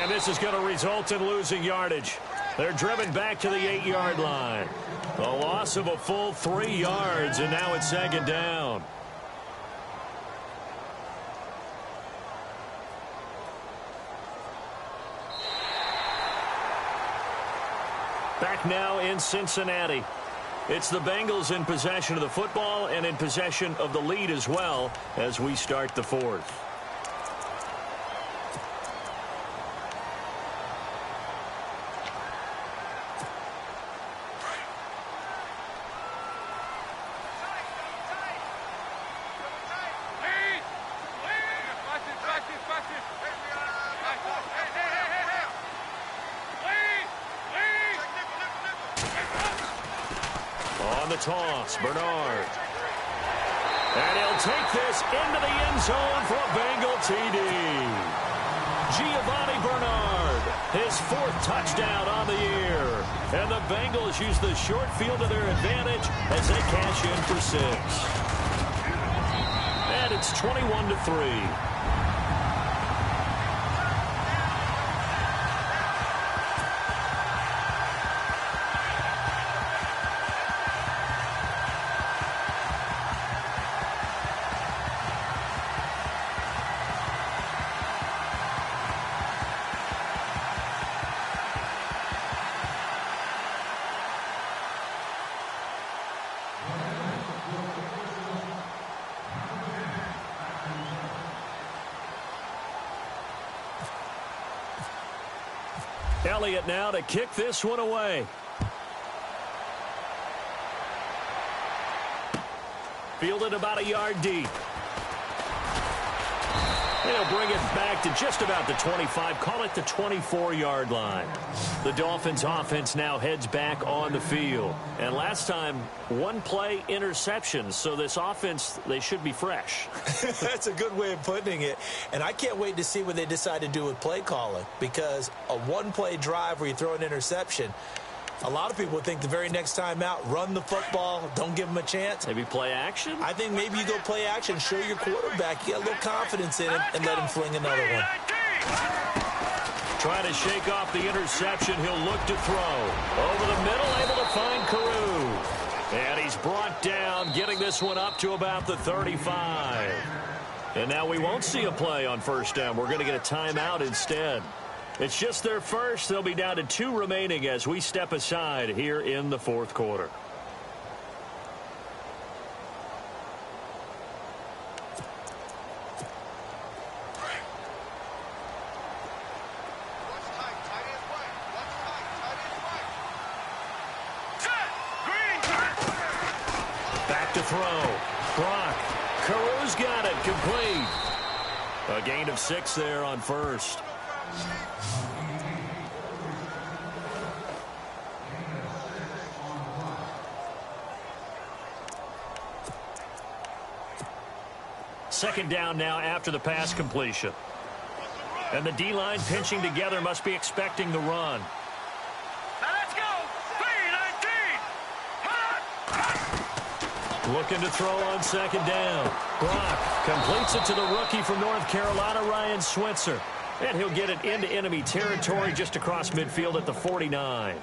This is going to result in losing yardage. They're driven back to the 8-yard line. A loss of a full 3 yards, and now it's 2nd down. Back now in Cincinnati. It's the Bengals in possession of the football and in possession of the lead as well as we start the 4th. Toss, Bernard. And he'll take this into the end zone for a Bengal TD. Giovanni Bernard, his 4th touchdown on the year. And the Bengals use the short field to their advantage as they cash in for 6. And it's 21-3. Elliott now to kick this one away. Fielded about a yard deep. And he'll bring it back to just about the 25, call it the 24-yard line. The Dolphins offense now heads back on the field. And last time, one play interception. So this offense, they should be fresh. That's a good way of putting it. And I can't wait to see what they decide to do with play calling, because a one-play drive where you throw an interception, a lot of people think the very next time out, run the football, don't give them a chance. Maybe play action? I think maybe you go play action, show your quarterback you got a little confidence in him, and let him fling another one. Trying to shake off the interception. He'll look to throw. Over the middle, able to find Carew. And he's brought down, getting this one up to about the 35. And now we won't see a play on first down. We're going to get a timeout instead. It's just their first. They'll be down to 2 remaining as we step aside here in the fourth quarter. Back to throw. Brock. Carew's got it. Complete. A gain of 6 there on first. Second down now after the pass completion. And the D-line pinching together, must be expecting the run. Now let's go. 3-19. Looking to throw on second down. Brock completes it to the rookie from North Carolina, Ryan Switzer. And he'll get it into enemy territory just across midfield at the 49.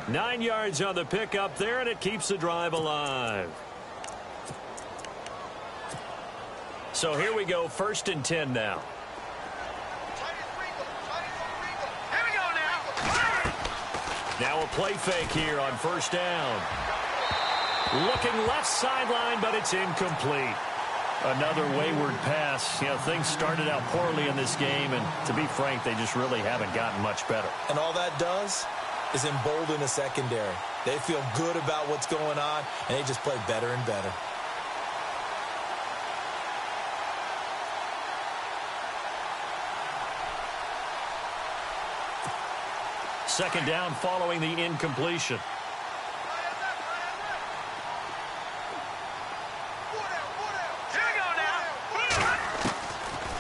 9 yards on the pickup there, and it keeps the drive alive. So here we go, 1st and 10 now. Here we go now. Now a play fake here on first down. Looking left sideline, but it's incomplete. Another wayward pass. You know, things started out poorly in this game, and to be frank, they just really haven't gotten much better. And all that does is embolden a secondary. They feel good about what's going on, and they just play better and better. Second down following the incompletion.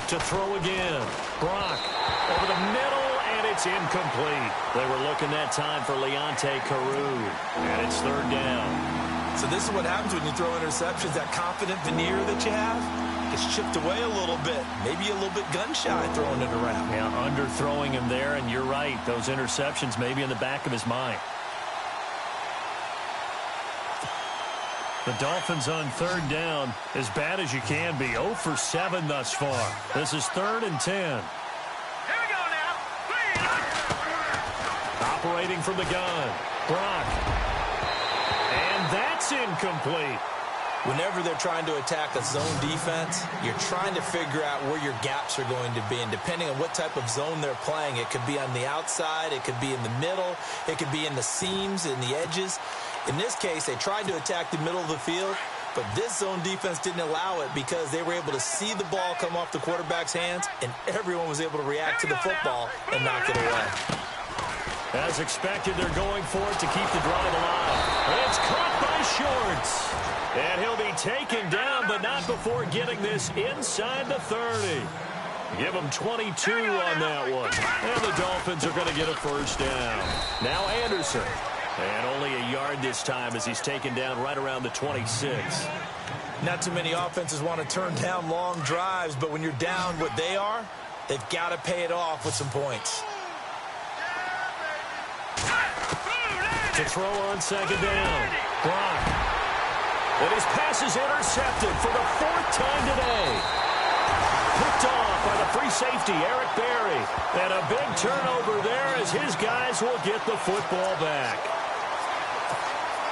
To throw again. Brock over the middle, and it's incomplete. They were looking that time for Leonte Carew, and it's 3rd down. So this is what happens when you throw interceptions. That confident veneer that you have gets chipped away a little bit. Maybe a little bit gun-shy throwing it around. Yeah, underthrowing him there, and you're right. Those interceptions may be in the back of his mind. The Dolphins on 3rd down, as bad as you can be. 0 for 7 thus far. This is 3rd and 10. Here we go now. Operating from the gun. Brock. And that's incomplete. Whenever they're trying to attack a zone defense, you're trying to figure out where your gaps are going to be. And depending on what type of zone they're playing, it could be on the outside, it could be in the middle, it could be in the seams and the edges. In this case, they tried to attack the middle of the field, but this zone defense didn't allow it because they were able to see the ball come off the quarterback's hands, and everyone was able to react to the football and knock it away. As expected, they're going for it to keep the drive alive. It's caught by Shorts. And he'll be taken down, but not before getting this inside the 30. Give them 22 on that one. And the Dolphins are going to get a first down. Now Anderson. And only a yard this time as he's taken down right around the 26. Not too many offenses want to turn down long drives, but when you're down what they are, they've got to pay it off with some points. To throw on second down. Brock. And his pass is intercepted for the 4th time today. Picked off by the free safety, Eric Berry. And a big turnover there as his guys will get the football back.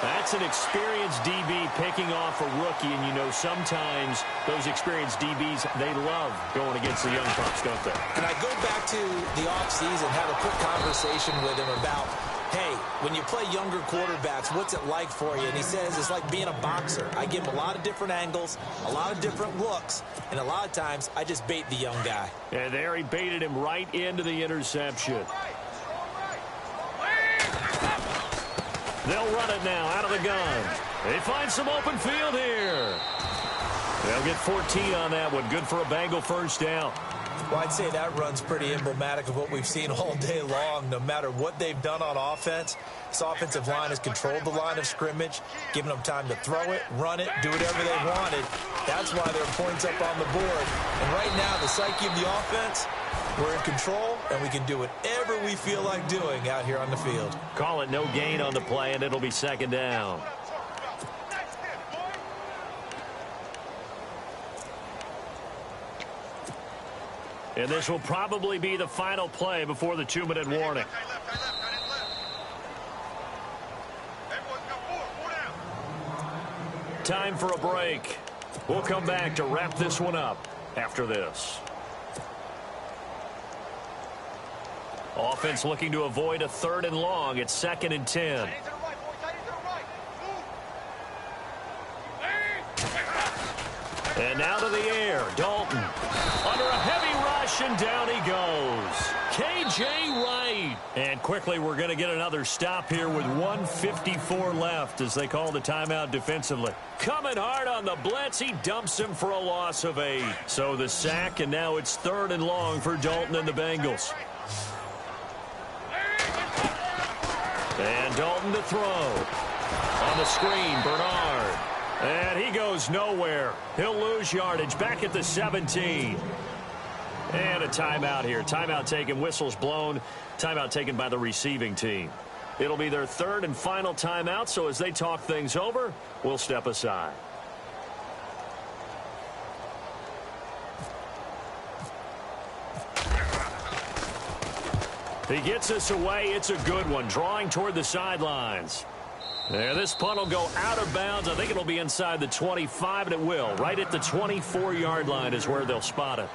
That's an experienced DB picking off a rookie, and you know sometimes those experienced DBs, they love going against the young pups, don't they? And I go back to the offseason, had a quick conversation with him about hey, when you play younger quarterbacks, what's it like for you? And he says it's like being a boxer. I give him a lot of different angles, a lot of different looks, and a lot of times I just bait the young guy. And there he baited him right into the interception. They'll run it now out of the gun. They find some open field here. They'll get 14 on that one. Good for a Bengal first down. Well, I'd say that run's pretty emblematic of what we've seen all day long. No matter what they've done on offense, this offensive line has controlled the line of scrimmage, giving them time to throw it, run it, do whatever they wanted. That's why there are points up on the board. And right now, the psyche of the offense, we're in control, and we can do whatever we feel like doing out here on the field. Call it no gain on the play, and it'll be second down. And this will probably be the final play before the 2-minute warning. Time for a break. We'll come back to wrap this one up after this. Offense looking to avoid a 3rd and long. It's 2nd and 10. And now to the air. Dalton under a heavy rush, and down he goes. K.J. Wright. And quickly we're going to get another stop here with 1:54 left as they call the timeout defensively. Coming hard on the blitz. He dumps him for a loss of 8. So the sack, and now it's 3rd and long for Dalton and the Bengals. And Dalton to throw. On the screen, Bernard. And he goes nowhere. He'll lose yardage back at the 17. And a timeout here. Timeout taken, whistles blown. Timeout taken by the receiving team. It'll be their 3rd and final timeout, so as they talk things over, we'll step aside. He gets us away. It's a good one. Drawing toward the sidelines. There, this punt will go out of bounds. I think it'll be inside the 25, and it will. Right at the 24-yard line is where they'll spot it.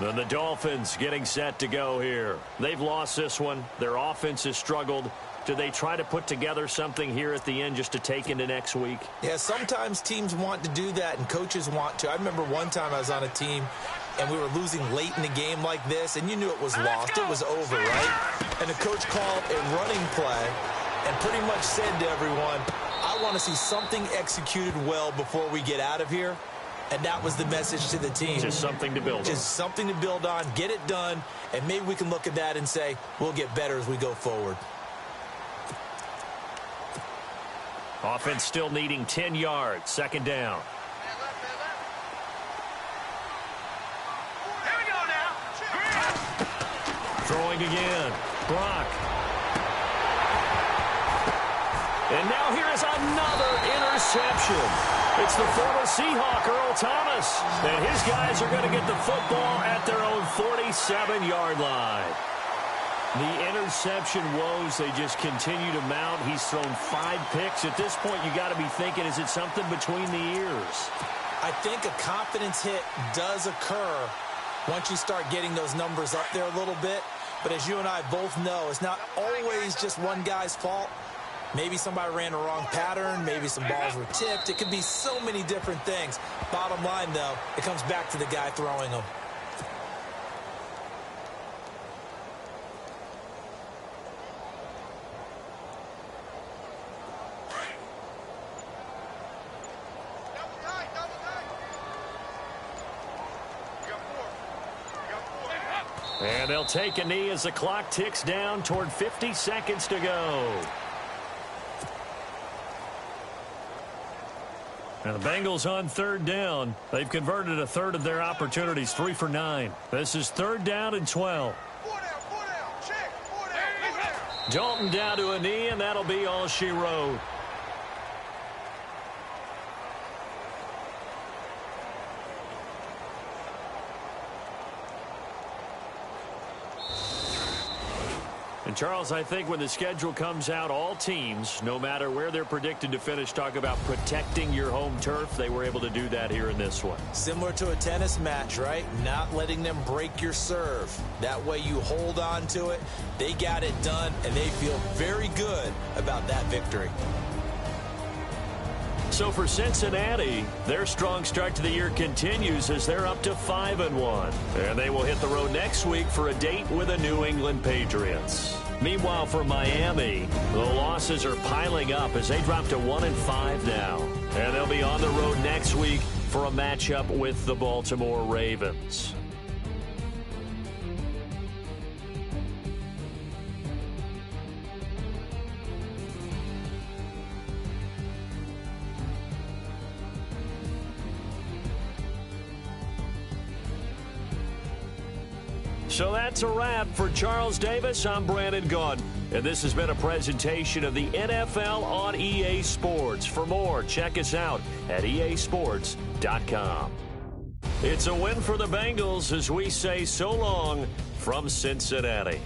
Then the Dolphins getting set to go here. They've lost this one. Their offense has struggled. Do they try to put together something here at the end just to take into next week? Yeah, sometimes teams want to do that, and coaches want to. I remember one time I was on a team, and we were losing late in the game like this, and you knew it was lost. It was over, right? And the coach called a running play and pretty much said to everyone, I want to see something executed well before we get out of here. And that was the message to the team. Just something to build on. Just something to build on, get it done, and maybe we can look at that and say, we'll get better as we go forward. Offense still needing 10 yards. 2nd down. Here we go now. Throwing again. Brock. And now here is another interception. It's the former Seahawk, Earl Thomas. And his guys are going to get the football at their own 47-yard line. The interception woes, they just continue to mount. He's thrown 5 picks. At this point, you got to be thinking, is it something between the ears? I think a confidence hit does occur once you start getting those numbers up there a little bit. But as you and I both know, it's not always just one guy's fault. Maybe somebody ran the wrong pattern. Maybe some balls were tipped. It could be so many different things. Bottom line, though, it comes back to the guy throwing them. And they'll take a knee as the clock ticks down toward 50 seconds to go. And the Bengals on 3rd down. They've converted a third of their opportunities, 3 for 9. This is 3rd down and 12. Dalton down to a knee, and that'll be all she wrote. And, Charles, I think when the schedule comes out, all teams, no matter where they're predicted to finish, talk about protecting your home turf. They were able to do that here in this one. Similar to a tennis match, right? Not letting them break your serve. That way you hold on to it. They got it done, and they feel very good about that victory. So for Cincinnati, their strong start to the year continues as they're up to 5-1. And they will hit the road next week for a date with the New England Patriots. Meanwhile, for Miami, the losses are piling up as they drop to 1-5 now. And they'll be on the road next week for a matchup with the Baltimore Ravens. So that's a wrap. For Charles Davis, I'm Brandon Gaudin. And this has been a presentation of the NFL on EA Sports. For more, check us out at easports.com. It's a win for the Bengals as we say so long from Cincinnati.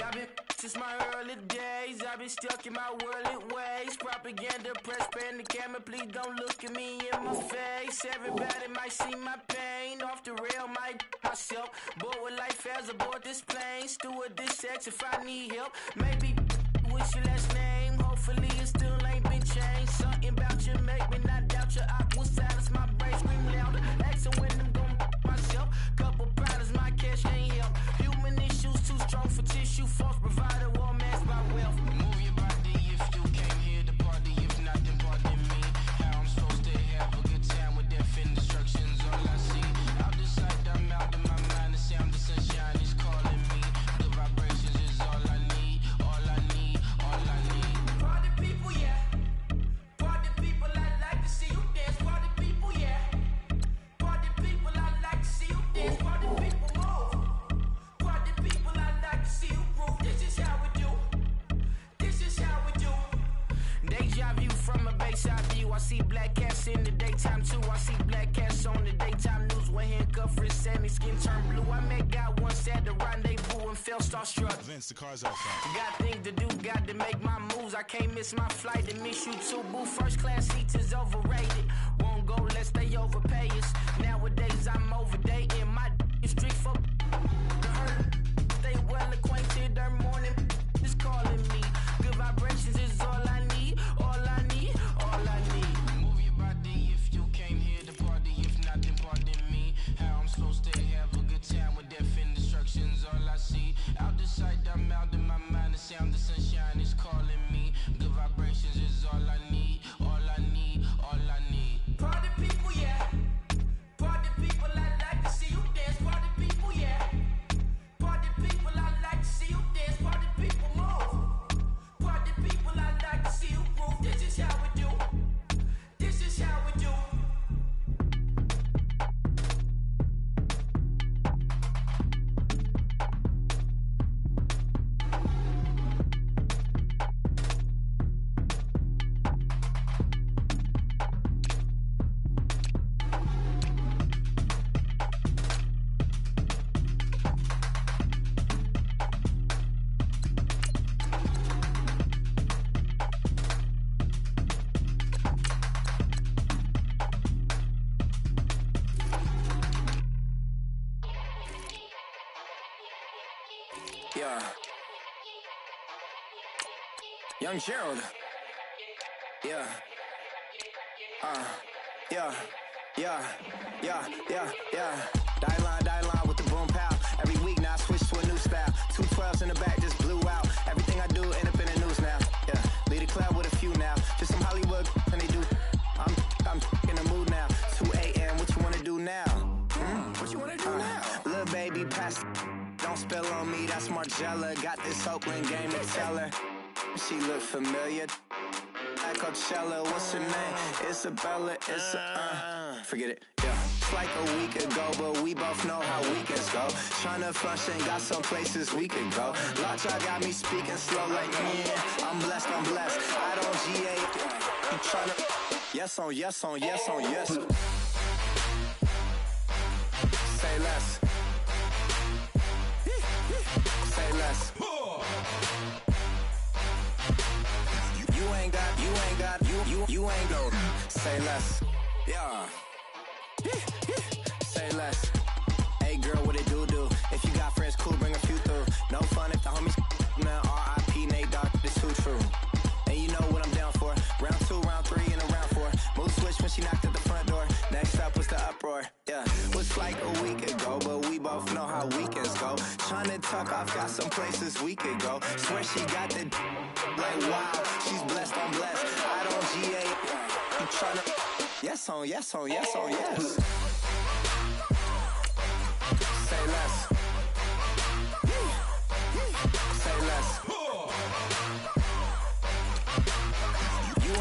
I've been since my early days. I've been stuck in my worldly ways. Propaganda, press, pan the camera. Please don't look at me in my face. Everybody might see my pain. Off the rail, might myself. Bored with life as aboard this plane. Steward this sex if I need help. Maybe what's your last name? Hopefully it still ain't been changed. Something about you make me not doubt your aqua silence. My brain scream louder. Asking when I'm gon' myself. Couple problems, my cash ain't help. Human issues too strong for tissue. False provider, war masked by wealth. Move your body if you came here to party. If not, then pardon me. How I'm supposed to have a good time with death and destruction's all I see. Out the sight, I'm out of my mind. The sound of sunshine is calling me. The vibrations is all I need. All I need, all I need. Party people, yeah. Party people, I like to see you dance. Party people, yeah. Party people, I like to see you dance. Party people, move. Party people, I like to see you groove. This is how we do. This is how we do. Deja view from a bayside view. I see black cats in the daytime too. I see black cats on the daytime news. When handcuffed, wrist said me skin turned blue. I met God once at the rendezvous and felt starstruck. Vince, the car's outside. Got things to do, got to make my moves. I can't miss my flight and miss you too. Boo, first class seats is overrated. Won't go, let's stay overpay us. Nowadays I'm overdating. My is strict for the hurt. Stay well acquainted. Their morning is calling me. Good vibrations is all I need. All I need, all I need. Move your body if you came here to party. If not, then pardon me. How I'm supposed to have a good time with death and destruction's all I see. Out the sight, I'm out of my mind. The sound of sunshine is calling me. Good vibrations is all I need. All I need, all I need. Party people, yeah. Party people, I like to see you dance. Party people, yeah. Party people, I like to see you dance. Party people, move. Party people, I like to see you groove. This is how we do. This is how we do. Yeah. Young Gerald. Yeah. Die line with the boom pow. Every week now I switch to a new style. 212s in the back just blew out. Everything I do end up in the news now. Yeah, lead a club with a few now. Just some Hollywood and they do. I'm in the mood now. 2 a.m. What you wanna do now? What you wanna do now? Little baby, pass. Don't spill on me. That's Margella. Got this Oakland game to tell her. She look familiar. Like Coachella, what's her name? Isabella, forget it, yeah. It's like a week ago, but we both know how weekends go. Tryna function, got some places we could go. Lockjaw got me speaking slow like, yeah, I'm blessed. I don't GA, I'm tryna, yes on yes. Say less. Say less. You ain't got, say less. Yeah. Say less. Hey girl, what it do? If you got friends, cool, bring a few through. No fun if the homies now R.I.P. Nate Dogg, this too true. And you know what I'm down for. Round 2, round 3, and a round 4. Mood switch when she knocked at the front door. Next up was the uproar. Yeah. Was like a week ago, but we both know how weekends go. Tryna tuck off, got some places we could go. Swear she got the like wow, she's blessed, I'm blessed. I don't GA. You tryna yes on yes. Say less. Say less. You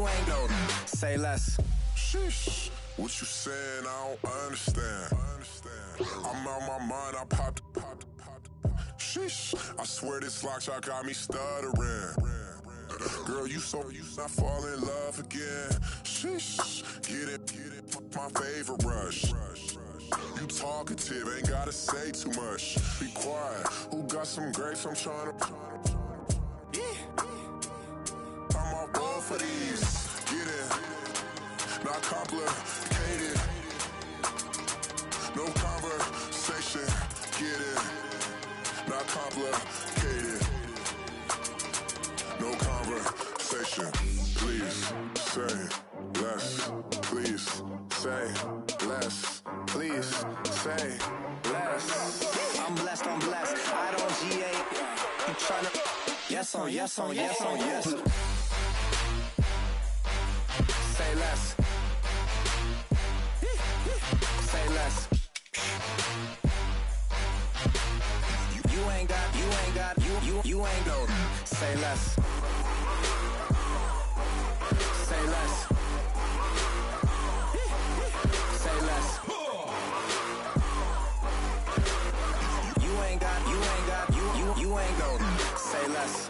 ain't got. Say less. Sheesh, what you saying? I don't understand. I'm out my mind, I popped. Sheesh, I swear this lockjaw got me stuttering. Girl, you not fall in love again. Sheesh, get it, my favorite rush. You talkative, ain't gotta say too much. Be quiet, who got some grapes? I'm tryna. I'm all roll for these. Get it, not complicated. No conversation, get it, not complicated. No conversation, please say less. Please say less. Please say less. I'm blessed. I don't GA. You tryna yes on yes. Say less. Say less. You ain't got. Say less. Say less. Say less. You ain't got. Say less.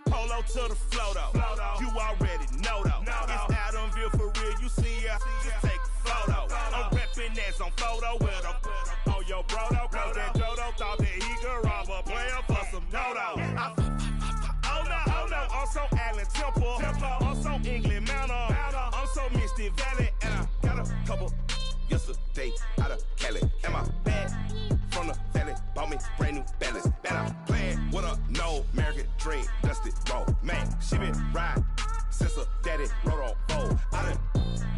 Polo to the flow though. You already know though. It's Adamville for real. You see ya, just take a photo. I'm reppin' that's on photo with a on your bro though. Cause that Jodo thought that he could rob a player for some dodo. Oh no, I'm so Allen Temple. I'm so England Manor. I'm so Misty Valley. And I got a couple yesterday out of Cali. And my bag from the valley bought me brand new balance. Bet I'm playing with a no American dream, dusty roll. Man, she been riding since her daddy rode on fold. I done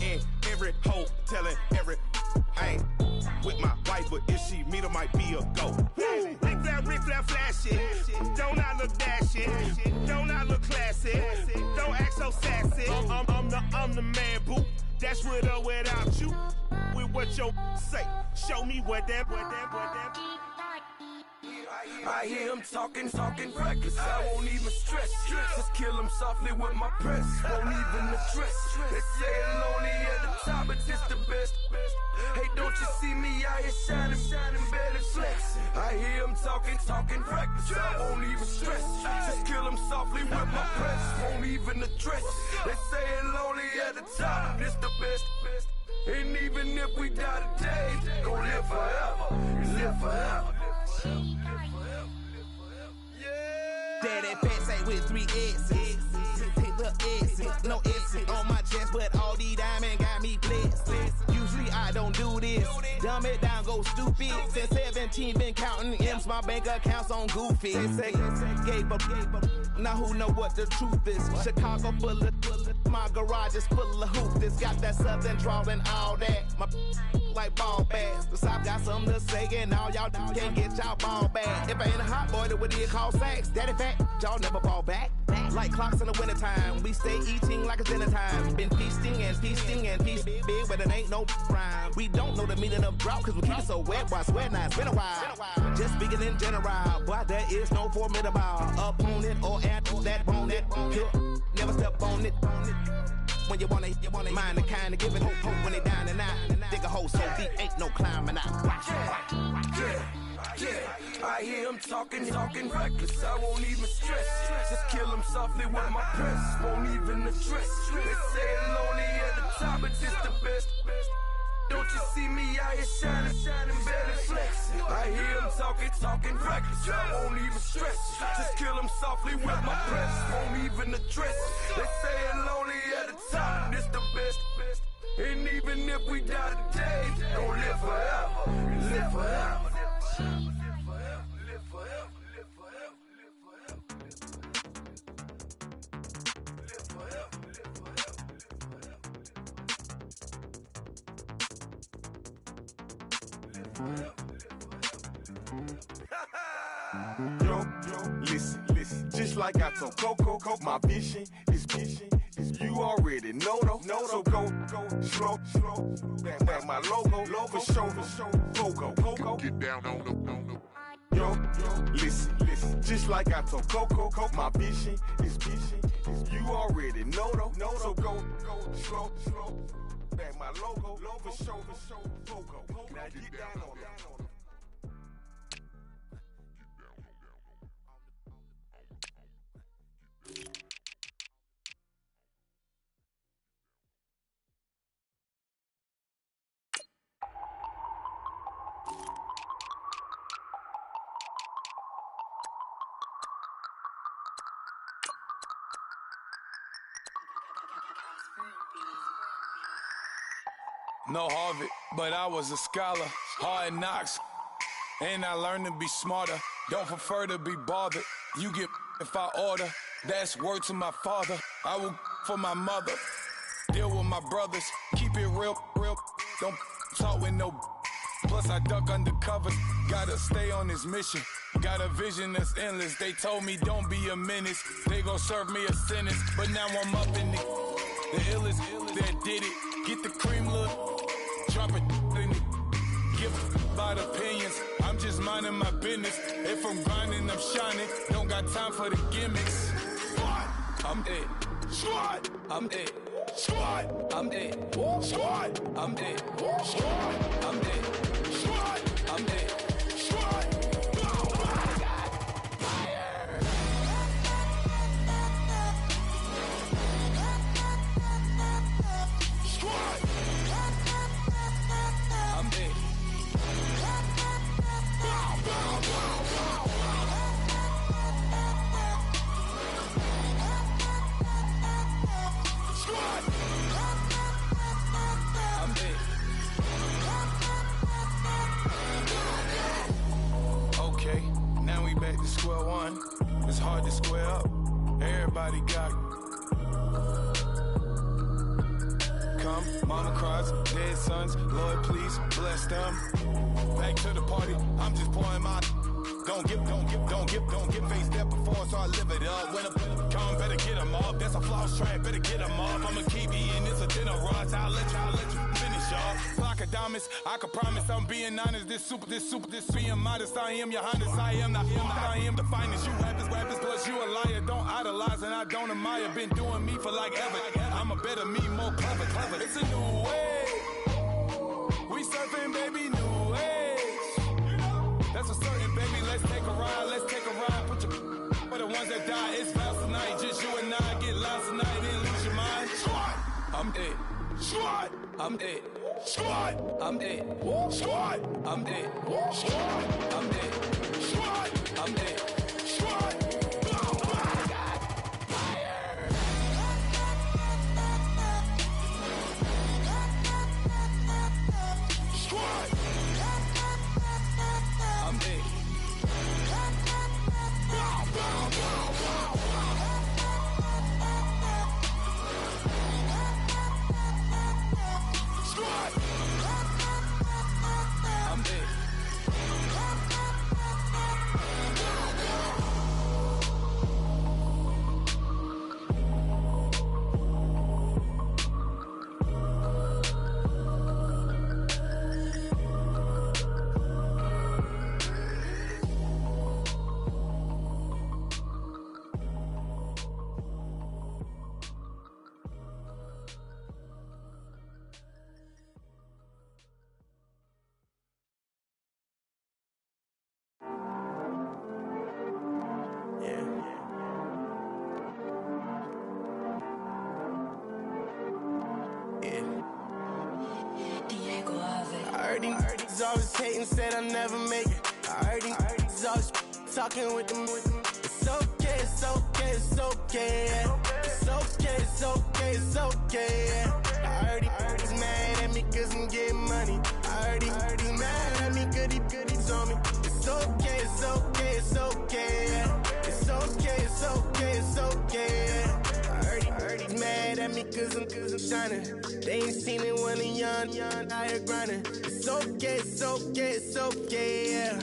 in every hole, telling every I ain't with my wife, but if she meet her, might be a go. Rick flat flashy. Don't I look dashy? Don't I look classy? Don't act so sassy. I'm the man, boo. That's with or without you. With what your say. Show me what that. I hear him talking reckless. I won't even stress. Just kill him softly with my press. Won't even address. They say it lonely at the top, but it's the best. Hey, don't you see me out here shining, barely flexing? I hear him talking reckless. I won't even stress. Just kill him softly with my press. Won't even address. They say it lonely at the top. This the best. And even if we die today, gon' live forever. Live forever. Daddy pet say with 3 X's. Take the X's, no X's on my chest, but all these diamonds got me blessed. Usually I don't do this. Dumb it down, go stupid. Since 17 been counting M's, my bank accounts on Goofy. Say, gave up. Now who know what the truth is? Chicago full of, my garage is full of hoopers. Got that southern drawl and all that. My like ball bags. The South got something to say, and all y'all can't get y'all ball back. If I ain't a hot boy, then what do you call sacks? Daddy fat, y'all never fall back. Like clocks in the wintertime, we stay eating like it's dinner time. Been feasting and feasting big, but it ain't no rhyme. We don't know the meaning of drought, cause we keep it so wet. Why swear now, it's been a while. Just speaking in general, boy, there is no formidable opponent or at that bone that never step on it. When you want it, mind the kind of give it hope when they down and out. Dig a hole so deep, ain't no climbing out. Yeah, I hear him talking reckless. I won't even stress. Just kill him softly with my press. Won't even address. They say it lonely at the top, but it's the best. Don't you see me out here shining, better flexing? I hear him talking reckless. I won't even stress. Just kill him softly with my press. Won't even address. They say it lonely at the top, it's the best. And even if we die today, don't live forever. Live forever. Yo, listen, just like I told Coco, my vision is you already know, so go, slow, back my logo, for show, Coco, get down on the, yo, listen, just like I told Coco, my vision is you already know, so go, slow, back my logo, for show, Coco, now get down on the. No Harvard, but I was a scholar, hard knocks, and I learned to be smarter. Don't prefer to be bothered. You get if I order, that's word to my father. I will for my mother, deal with my brothers, keep it real. Don't talk with no. Plus I duck undercover, gotta stay on this mission. Got a vision that's endless. They told me don't be a menace. They gon' serve me a sentence, but now I'm up in the illest that did it. Get the cream, look, drop it in it. Give about opinions. I'm just minding my business. If I'm grinding, I'm shining. Don't got time for the gimmicks. I'm it. Squad. I'm it. Squad. I'm it. Squad. I'm it. Squad. I'm it. Squad. I'm it. Squad. Back to square one. It's hard to square up. Everybody got come. Mama cries, dead sons. Lord, please bless them. Back to the party. I'm just pouring my. Don't get face that before, so I live it up. When I come, better get them up. That's a floss track, better get them up. I'ma keep eating this a dinner rush. I'll let you finish, y'all. Block of diamonds, I can promise I'm being honest. This being modest. I am your highness, I am not him. I am the finest. You rappers, plus you a liar. Don't idolize and I don't admire. Been doing me for like ever. I'm a better me, more clever. It's a new way. We surfing, baby, new age. That's a certain I'm it. Squad, I'm it. squad, I'm it. squad, I'm it. squad, I'm it. squad. I heard these always hating, said I never make it. I heard these always talking with them. It's okay, it's okay, it's okay. Yeah. It's okay, it's okay, it's okay. Yeah. I heard he's mad at me cause I'm getting money. I heard he's mad at me cause he's on me. It's okay, it's okay, it's okay. Yeah. It's okay, it's okay, it's okay. Yeah. I heard he's mad at me cause I'm shining. They ain't seen it when I'm young, out here grinding. It's okay, it's okay, it's okay, yeah.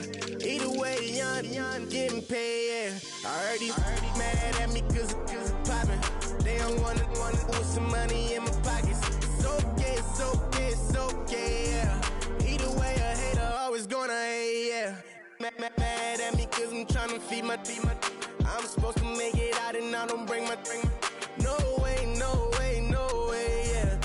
Either way, young, getting paid, yeah. I heard he's mad at me cause I'm poppin'. They don't wanna put some money in my pockets. It's okay, it's okay, it's okay, yeah. Either way, a hater always gonna hate, yeah. Mad at me cause I'm tryna feed my I'm supposed to make it out and I don't bring my No way, no way, no way, yeah.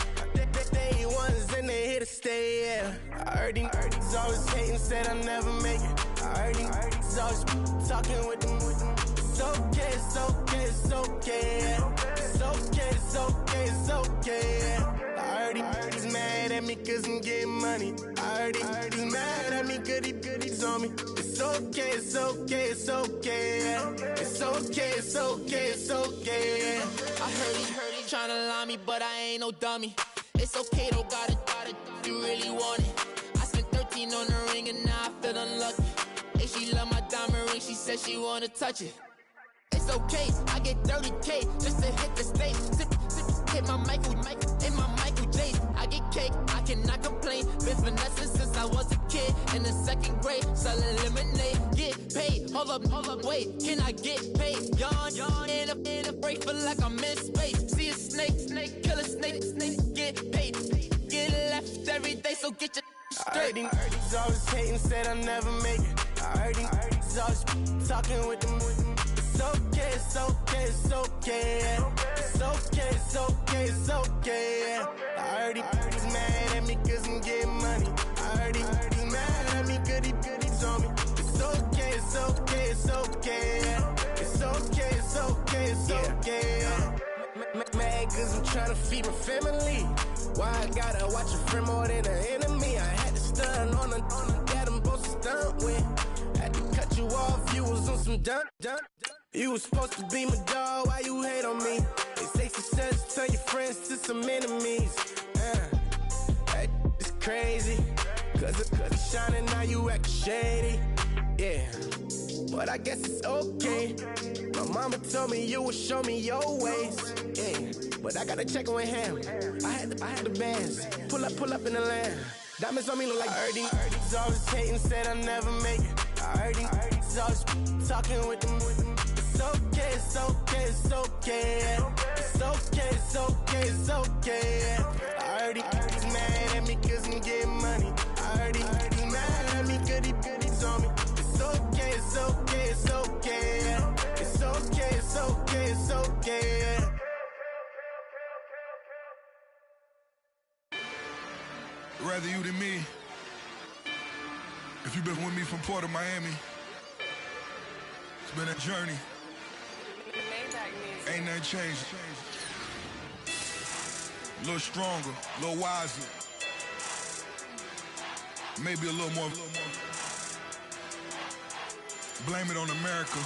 They ones and they here to stay, yeah. I heard he's always hating, said I never make it. I heard he's always talking with them. It's okay, it's okay, it's okay, yeah. It's okay, it's okay, it's okay, yeah. I heard he's mad at me cause I'm getting money. I heard he's mad at me cause he's on me. It's okay, it's okay, it's okay, yeah. It's okay, it's okay, it's okay, yeah. I heard he tryna lie me, but I ain't no dummy. It's okay though, got it, you really want it. I spent 13 on the ring and now I feel unlucky. Hey, she love my diamond ring, she said she wanna touch it. It's okay, I get 30K just to hit the stage. Sip, hit my Michael, in my Michael J. I get cake, I cannot complain. Been finessing since I was a kid in the second grade. Selling lemonade, get paid. Hold up, wait, can I get paid? Yawn, in a break, feel like I'm in space. See a snake, kill a snake, get paid. Get left every day, so get your straight. I heard he's always hating, said I never make it. I heard he's always talking with them. It's okay, it's okay, it's okay, yeah. It's okay, it's okay, it's okay, yeah. I heard he's mad at me cause I'm getting money. I heard he's mad at me cause he's on me. It's okay, it's okay, it's okay, yeah. It's okay, it's okay, it's okay, yeah. Mad cause I'm tryna feed my family. Why I gotta watch a friend more than an enemy? I had to stun on the that I'm supposed to stunt with. Had to cut you off, you was on some dun. You was supposed to be my dog, why you hate on me? They say success turn your friends to some enemies. That is crazy. Cause it's shining, now you act shady. Yeah, but I guess it's okay. My mama told me you would show me your ways. Yeah, but I gotta check with him. I had the bands. Pull up in the land. Diamonds on me look like Erdy. He's always hating, said I never make it. I heard he's always talking with them. It's okay, it's okay, it's okay, yeah. It's okay, it's okay, it's okay, yeah. I heard he's mad at me cause I'm getting money. I heard he's mad at me cause he's on me. It's okay, it's okay, it's okay, yeah. It's okay, it's okay, it's okay, yeah. Rather you than me. If you've been with me from Port of Miami, it's been a journey. Ain't nothing changed. A little stronger, a little wiser. maybe a little more. Blame it on America.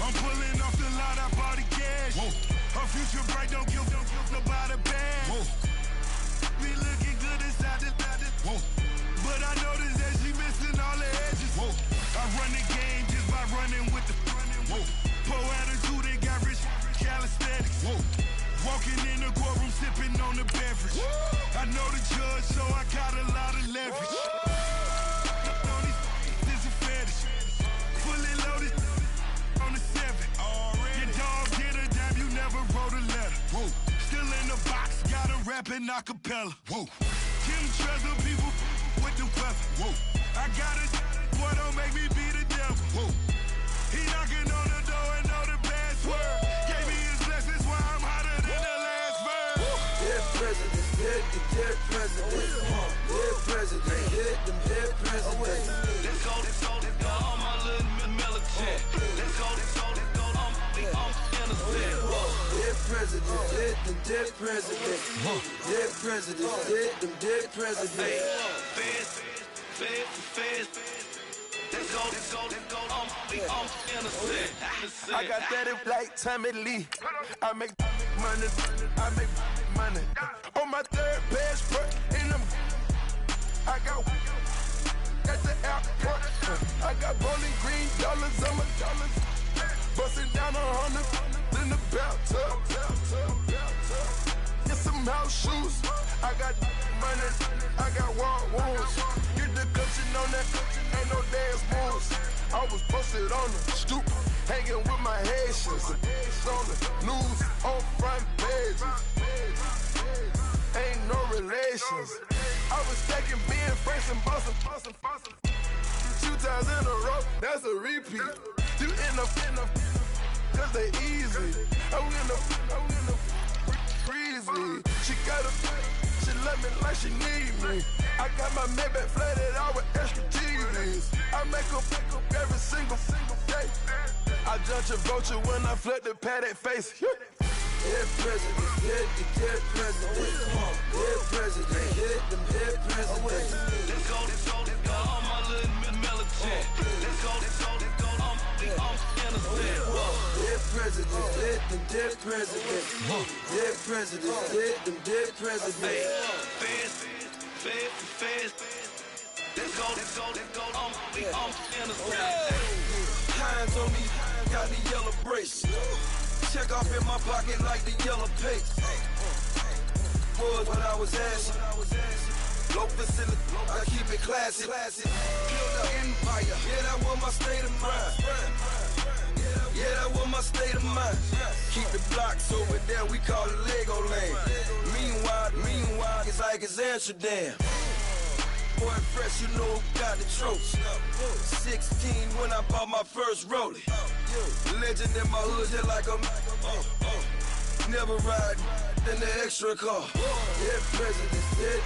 I'm pulling off the lot, I bought the cash. Whoa. Her future bright, don't give nobody bad. Whoa. Be looking good inside the. Whoa. But I noticed that she missing all the edges. Whoa. I run the game just by running with the. Whoa. Poor attitude, they got rich calisthenics. Whoa. Walking in the courtroom, sipping on the beverage. Whoa. I know the judge, so I got a lot of leverage. This is fetish. Fully loaded on the 7. Your dog did a dab, you never wrote a letter. Whoa. Still in the box, got a rapping acapella. Whoa. Kim Treasure, people with the weapon. Whoa. I got it, boy, don't make me be the devil. Whoa. He knocking on the door and know the password. Gave me his blessings while I'm hotter than the last verse. Dead president, dead president. Dead president, hit them dead presidents. Let's go, all my little militant. Let's go, I'm innocent. Dead president, hit them dead presidents. Dead president, hit them dead presidents. Fast. Let's go, I'm innocent. I got that in like Tommy Lee. I make money. On my third passport, and I got at the airport. I got bowling green dollars on my dollars. Busting down 100 in the bathtub. Get some house shoes. I got money. I got wild wounds. Get the cushion on that. Ain't no dance moves. I was posted on the stoop, hanging with my Haitians. On the news, on front pages. Ain't no relations. I was stacking being friends and bossing. 2 times in a row, that's a repeat. You end up, cause they easy. I'm in the breezy. She love me like she need me. I got my Maybach flooded out with extra TVs. I make up every single day. I judge a vulture when I flip the Paddock face. Dead president, dead president. Dead president, hit them dead presidents. Let's go, all my little militant. Let's go, I'm innocent. Dead president, hit them dead presidents. Dead president, hit them dead presidents. Fast. Let's go, I'm innocent. Hands on me, got the yellow brace. Check off in my pocket like the yellow paste. Was what I was asking. Low facility, I keep it classy. Build an empire, yeah, that was my state of mind. Yeah, that was my state of mind. Keep the blocks over there, we call it Lego land. Meanwhile, it's like it's Amsterdam. Boy, fresh, you know who got the tropes. 16 when I bought my first rollie. Legend in my hood, just like a never ride in the extra car. Dead presidents, dead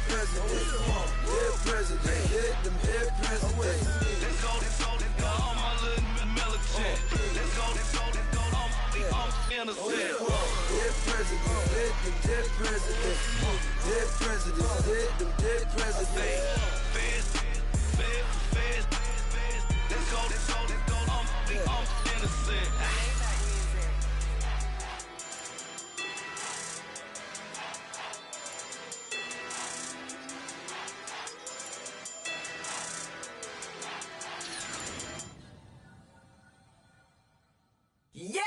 presidents. Dead president, hit them dead presidents. Let's go, all my little militant. Let's go, I'm innocent. Dead president, hit them dead presidents. Dead presidents, hit them dead presidents. Fast. Let's go, I'm innocent. Yeah.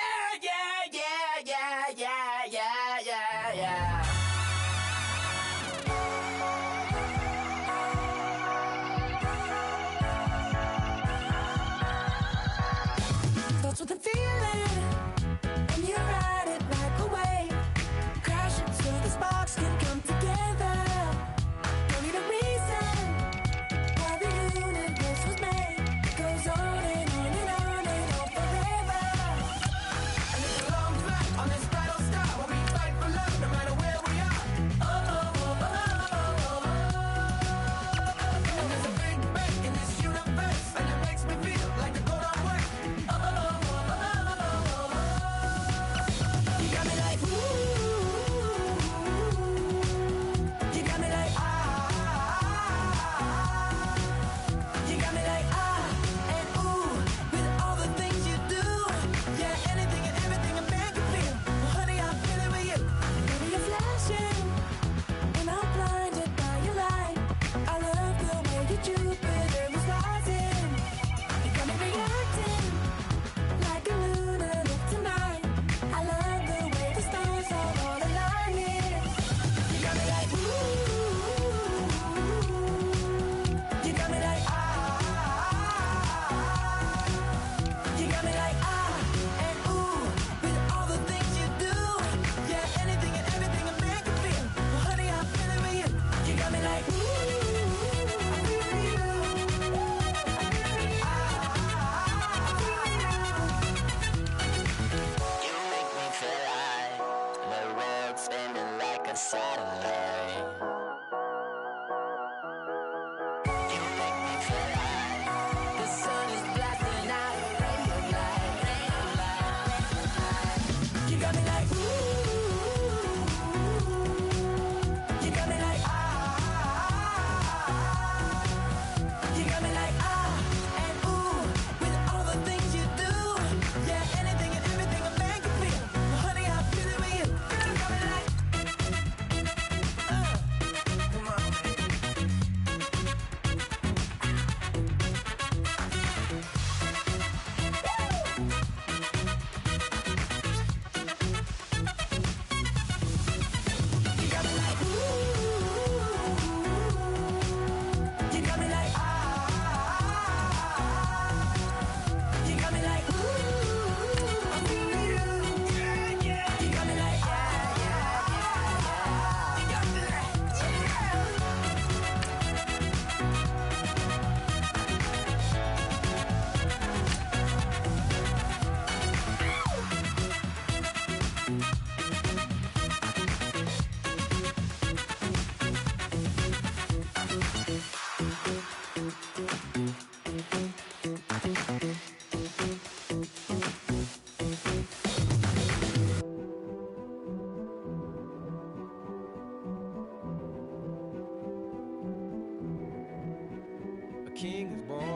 king is born.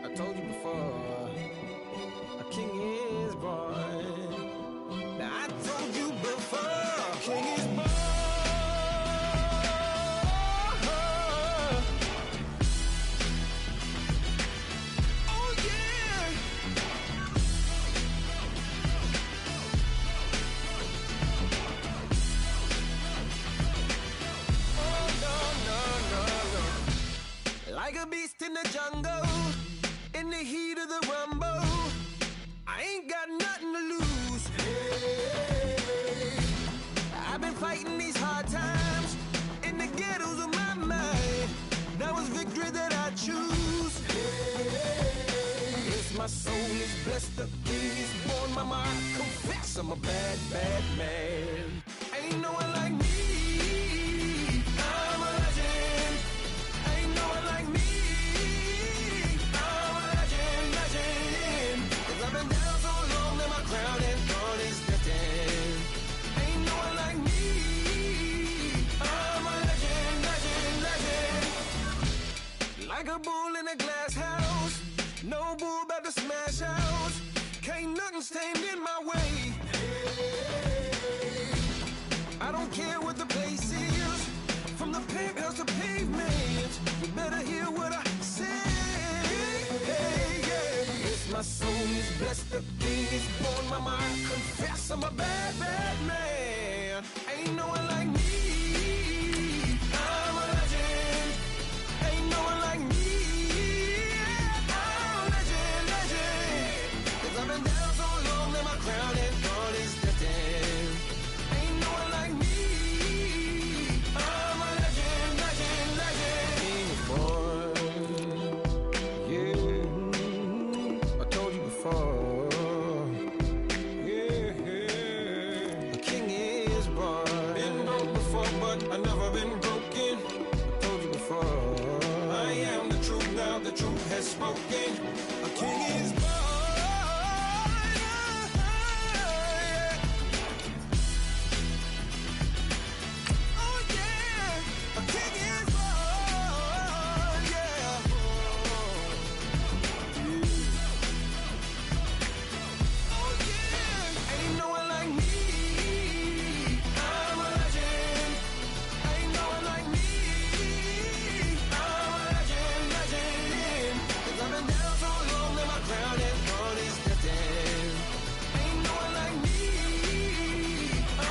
I told you before, a king is born. Now I told you before, a king is born. Oh yeah. Oh no, no, no, no. Like a beast in the jungle, in the heat of the rumble, I ain't got nothing to lose. Hey, I've been fighting these hard times in the ghettos of my mind. Now it's victory that I choose. Hey, yes, my soul is blessed, the king is born. Mama, I confess I'm a bad, bad man. Ain't no one like me. I'm a legend. Ain't no one like me. I'm a legend, legend. 'Cause I've been down so long that my crown and throne is destined. Ain't no one like me. I'm a legend, legend, legend. Like a bull in a glass house, no bull about to smash house. Can't nothing stand in my way. I don't care what the place is, from the penthouse to pavement. You better hear what I say. Hey, yeah. Yes, my soul is blessed, the king is born. Mama, I confess I'm a bad, bad man. Ain't no one like me. I'm a legend. Ain't no one like me. I'm a legend, legend. 'Cause I've been down so long that my crown and throne is destined. Ain't no one like me. I'm a legend, legend, legend. King is born. Yeah, I told you before. Yeah, the king is born. Been broke before, but I've never been broken. I told you before. I am the truth now, the truth has spoken. A king is born. Oh yeah, a king is born. Yeah. Oh yeah, ain't no one like me. I'm a legend. Ain't no one like me. I'm a legend, legend. 'Cause I've been down so long that my crown and throne is destined. Ain't no one like me.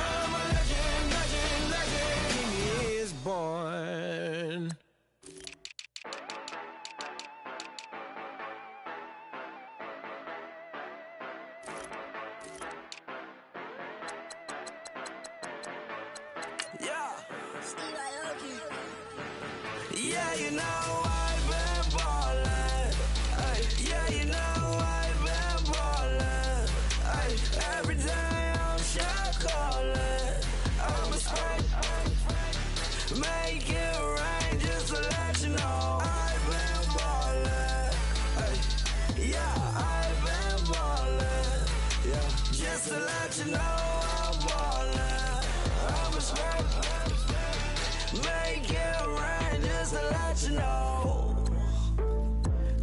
I'm a legend, legend, legend. King is born. Yeah. Yeah, you know I've been ballin'. Ay, yeah, you know I've been ballin'. Ay, every day I'm shot callin'. I'm a spray. Make it rain just to let you know I've been ballin'. Ay, yeah, I've been ballin'. Yeah, just to let you know I'm ballin'. I'm a spray. Make it rain just to let you know.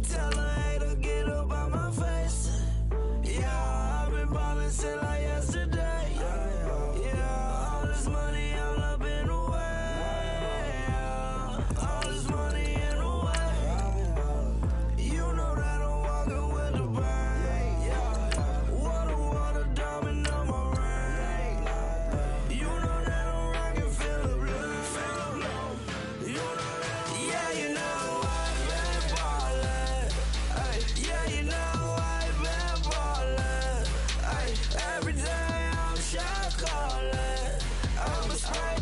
Tell her hater get up on my face. Yeah, I've been ballin' since like yesterday. Yeah, all this money all up in the way. All this money in the way. You know that I'm walking with the bank. Water, diamond on my ring. You know that I'm rockin' feel the blue. You know that, yeah, you know I've been ballin'. Ay, yeah, you know I've been ballin'. Ay, every day I'm shot callin'. I'm a spray.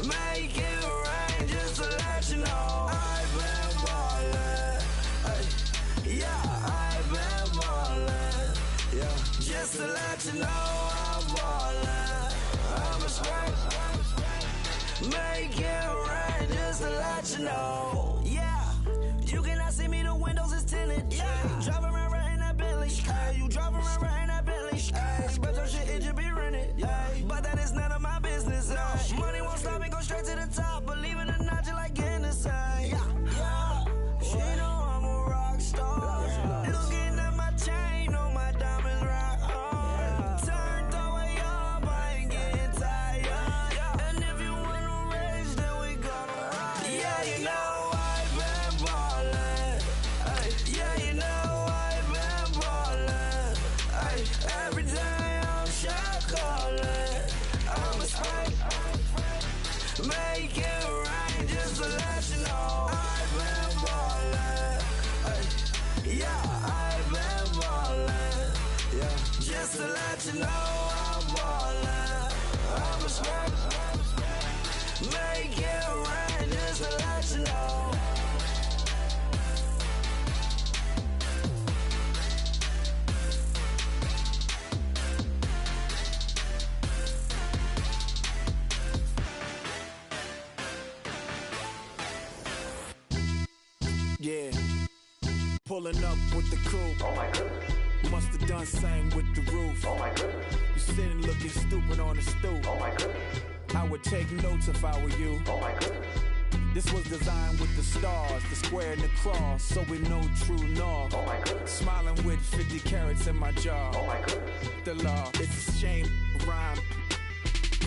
Make it rain just to let you know I've been ballin'. Ay, yeah, I've been ballin'. Yeah, just to let you know I'm ballin'. I'm a spray. Make it rain just to let you know. Yeah, you cannot see me, the windows is tinted. Yeah, driving around right in that Bentley. Hey, you driving around right in that Bentley. Hey, spread your shit, it should be rented. Yeah, but that is none of my business. Money won't stop me, go straight to the top. Believe it or not, you like getting the same. Yeah, Pulling up with the coupe. Oh my goodness. Must have done same with the roof. Oh my goodness. You sitting looking stupid on the stoop. Oh my goodness. I would take notes if I were you. Oh my goodness. This was designed with the stars, the square and the cross, so we know true north. Oh my goodness. Smiling with 50 carats in my jaw. Oh my goodness. The law, it's a shame, rhyme.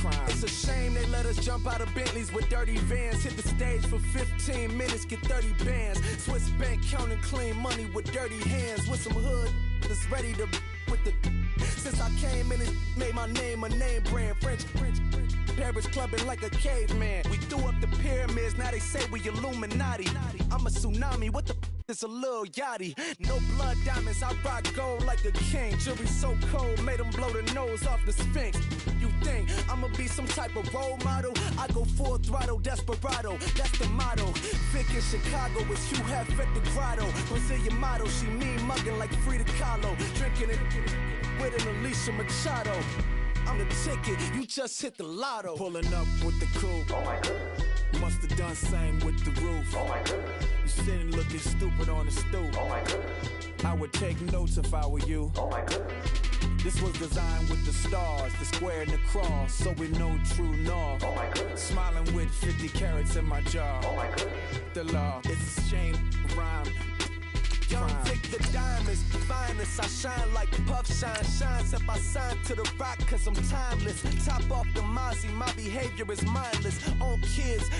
Crime. It's a shame they let us jump out of Bentleys with dirty vans. Hit the stage for 15 minutes, get 30 bands. Swiss bank counting clean money with dirty hands. With some hood that's ready to with the. Since I came in and made my name a name brand. French. Paris clubbing like a caveman. We threw up the pyramids, now they say we Illuminati. I'm a tsunami, what the it's a little yachty. No blood diamonds, I rock gold like a king. Jewelry so cold, made them blow the nose off the Sphinx. You think I'ma be some type of role model? I go full throttle, desperado, that's the motto. Vic in Chicago, it's you have at the grotto. Brazilian model, she mean mugging like Frida Kahlo. Drinking it with an Alicia Machado. I'm the ticket, you just hit the lotto. Pulling up with the coupe. Oh my goodness. Must have done same with the roof. Oh my goodness. You sitting looking stupid on the stoop. Oh my goodness. I would take notes if I were you. Oh my goodness. This was designed with the stars, the square and the cross, so we know true north. Oh my goodness. Smiling with 50 carats in my jaw. Oh my goodness. The law, it's a shame, rhyme. Young Vic the diamonds, finest. I shine like puff shine, shines if I sign to the rock, cause I'm timeless. Top off the Mozzie, my behavior is mindless. On kids,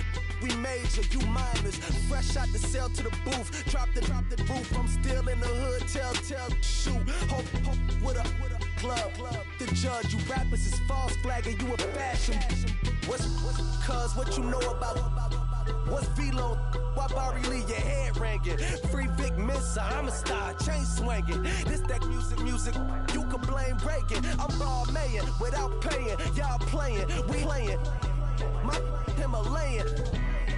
we major, you minors. Fresh out the cell to the booth, drop the roof. I'm still in the hood, tell, shoot. Hope with a club. The judge, you rappers is false flagging, you a fashion. What's cuz, what you know about? What's Velo? Why Barry Lee, your head ringing? Free Vic Mensa, I'm a star, chain swinging. This that music, you can blame Reagan. I'm ball mayor without paying, y'all playing, we playing. My Himalayan,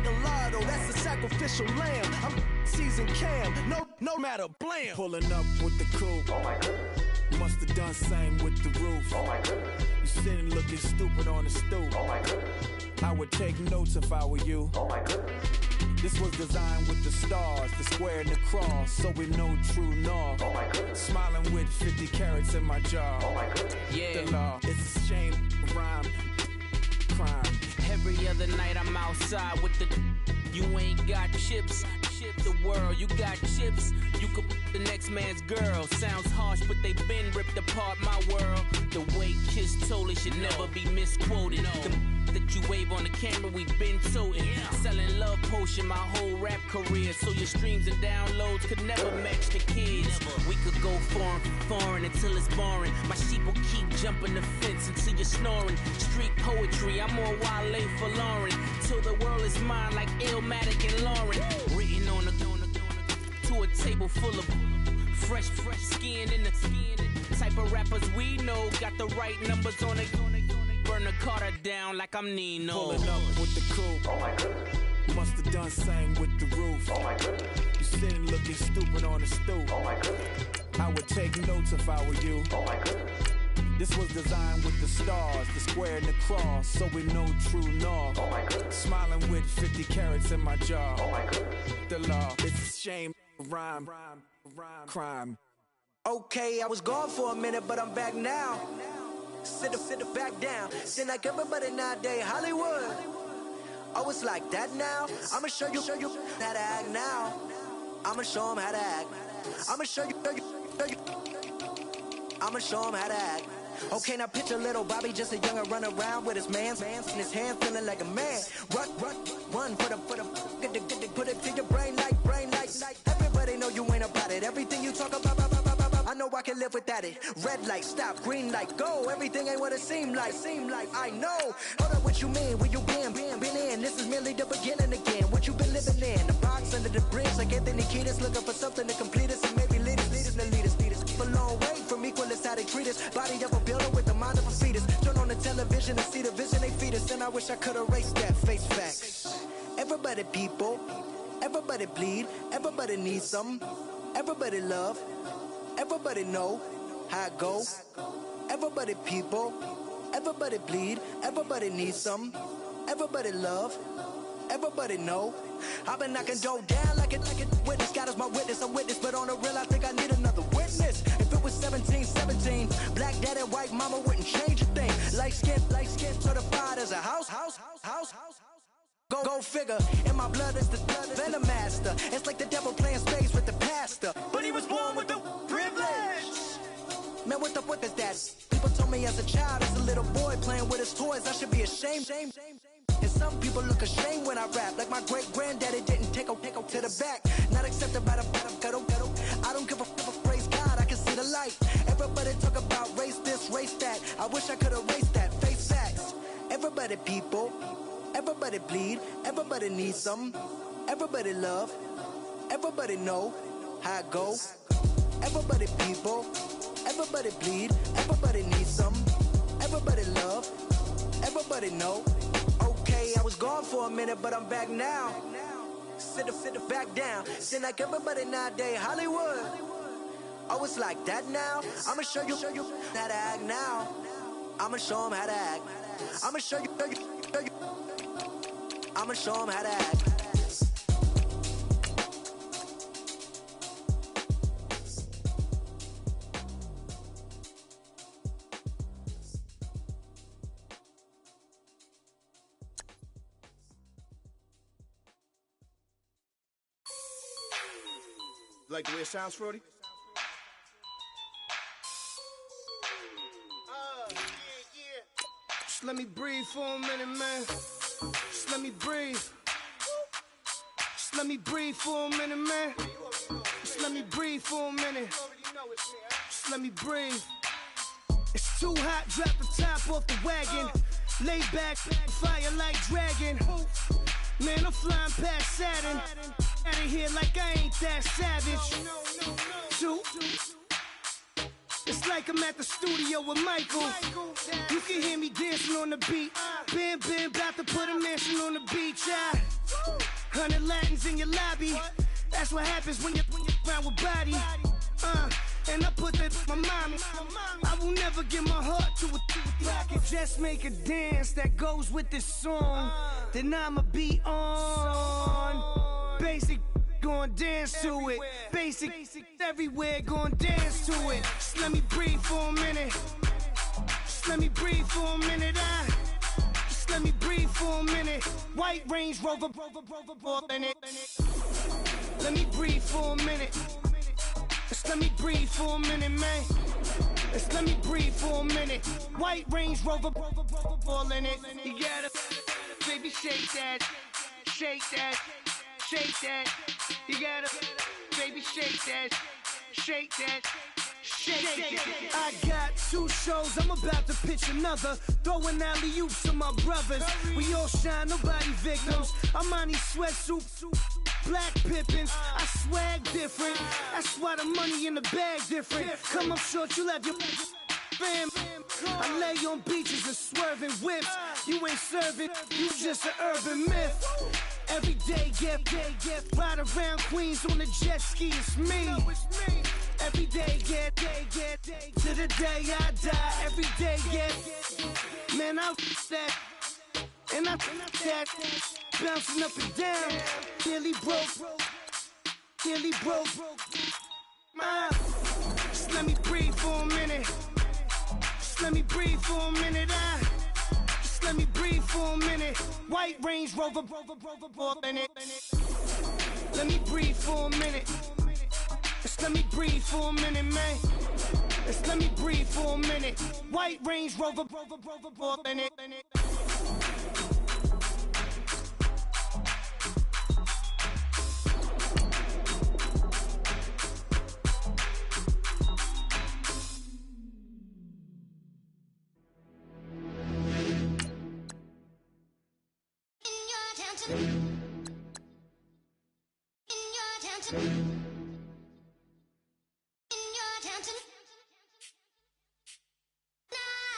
Gallardo, that's a sacrificial lamb. I'm seasoned cam, no matter, blam. Pulling up with the coupe. Oh my goodness. Must have done same with the roof. Oh my goodness. You sitting looking stupid on the stoop. Oh my goodness. I would take notes if I were you. Oh my goodness. This was designed with the stars, the square and the cross, so we know true north. Oh my goodness. Smiling with 50 carats in my jaw. Oh my goodness. Yeah. The law, it's a shame, rhyme, crime. Every other night I'm outside with the. You ain't got chips. The world, you got chips. You could the next man's girl. Sounds harsh, but they been ripped apart my world. The way Kiss told it should never be misquoted. The that you wave on the camera, we been toting. Selling love potion my whole rap career, so your streams and downloads could never match the kids. We could go foreign until it's boring. My sheep will keep jumping the fence until you're snoring. Street poetry, I'm more Wale for Lauren. Till the world is mine like Illmatic and Lauren. Written on to a table full of fresh skin in the type of rappers we know. Got the right numbers on it. Burn the Carter down like I'm Nino. Pulling up with the coupe. Oh my goodness. Must have done same with the roof. Oh my goodness. You sitting looking stupid on the stoop. Oh my goodness. I would take notes if I were you. Oh my goodness. This was designed with the stars, the square and the cross, so we know true north. Oh my goodness. Smiling with 50 carats in my jaw. Oh my goodness. The law, it's a shame, rhyme, crime. Okay, I was gone for a minute, but I'm back now. Sit back down. Seem like everybody nowadays Hollywood. Oh, it's like that now. I'ma show you how to act now. I'ma show them how to act. I'ma show you. I'ma show them how to act. Okay, now picture little Bobby, just a younger run around with his man's in his hand, feeling like a man. Run, put it to your brain like. Everybody know you ain't about it. Everything you talk about, I know I can live without it. Red light, stop, green light, go. Everything ain't what it seem like. I know. Hold up, what you mean? Where you been in? This is merely the beginning again. What you been living in? The box under the bridge, like Anthony Kiedis, looking for something to complete us and maybe lead us. A long way from equalists, how they treat us. Body of a builder with the mind of a fetus. Turn on the television and see the vision they feed us. And I wish I could erase that face facts. Everybody people, everybody bleed, everybody needs something. Everybody love, everybody know how it go. Everybody people, everybody bleed, everybody needs something. Everybody love, everybody know. I've been knocking dough down like a witness. God is my witness, I'm witness, but on the real, I think I need another witness. If it was 17, black dad and white mama wouldn't change a thing. Light skin, certified as a house. Go figure, in my blood is the venom master. It's like the devil playing space with the pastor, but he was born with the privilege. Man, what the fuck is that? People told me as a child, as a little boy playing with his toys, I should be ashamed. And some people look ashamed when I rap, like my great-granddaddy didn't take a to the back. Not accepted by the ghetto. I don't give a fuck, praise God, I can see the light. Everybody talk about race this, race that. I wish I could erase that, face facts. Everybody people, everybody bleed, everybody needs some. Everybody love, everybody know how it go. Everybody people, everybody bleed, everybody needs some. Everybody love, everybody know. Okay, I was gone for a minute, but I'm back now. Sit back down. Seem like everybody nowadays, Hollywood. Oh, it's like that now? I'ma show you how to act now. I'ma show them how to act. I'ma show you. I'ma show them how to act. Like the way it sounds, Frody? Just let me breathe for a minute, man. Just let me breathe. Just let me breathe for a minute, man. Just let me breathe for a minute. Just let me breathe. It's too hot, drop the top off the wagon. Lay back, fire like dragon. Man, I'm flying past Saturn. Out of here like I ain't that savage. It's like I'm at the studio with Michael. You can hear me dancing on the beat. Bam, about to put a mansion on the beach. 100 Latins in your lobby. That's what happens when you're around with body. And I put that in my mommy. I will never give my heart to a I can just make a dance that goes with this song. Then I'ma be on. Basic, gon' dance to it. Basic, everywhere, gon' dance to it. Just let me breathe for a minute. Just let me breathe for a minute. Just let me breathe for a minute. White Range Rover, in it. Let me breathe for a minute. Just let me breathe for a minute, man. Just let me breathe for a minute. White Range Rover, in it. You gotta, baby, shake that, shake that. Shake that, you gotta, baby, shake that, shake that, shake that. I got 2 shows, I'm about to pitch another. Throwing alley-oops to my brothers. We all shine, nobody victims. I'm on these sweatsuits, black Pippins. I swag different, that's why the money in the bag different. Come up short, you'll have your fam. I lay on beaches and swerving whips. You ain't serving, you just an urban myth. Every day, get ride around Queens on a jet ski, it's me. Every day, get to the day I die. Every day, get, man, I that, and I that, bouncing up and down. Nearly broke. Just let me breathe for a minute. Just let me breathe for a minute. Let me breathe for a minute. White Range Rover, in it. Let me breathe for a minute. Just let me breathe for a minute, man. Just let me breathe for a minute. White Range Rover, in it.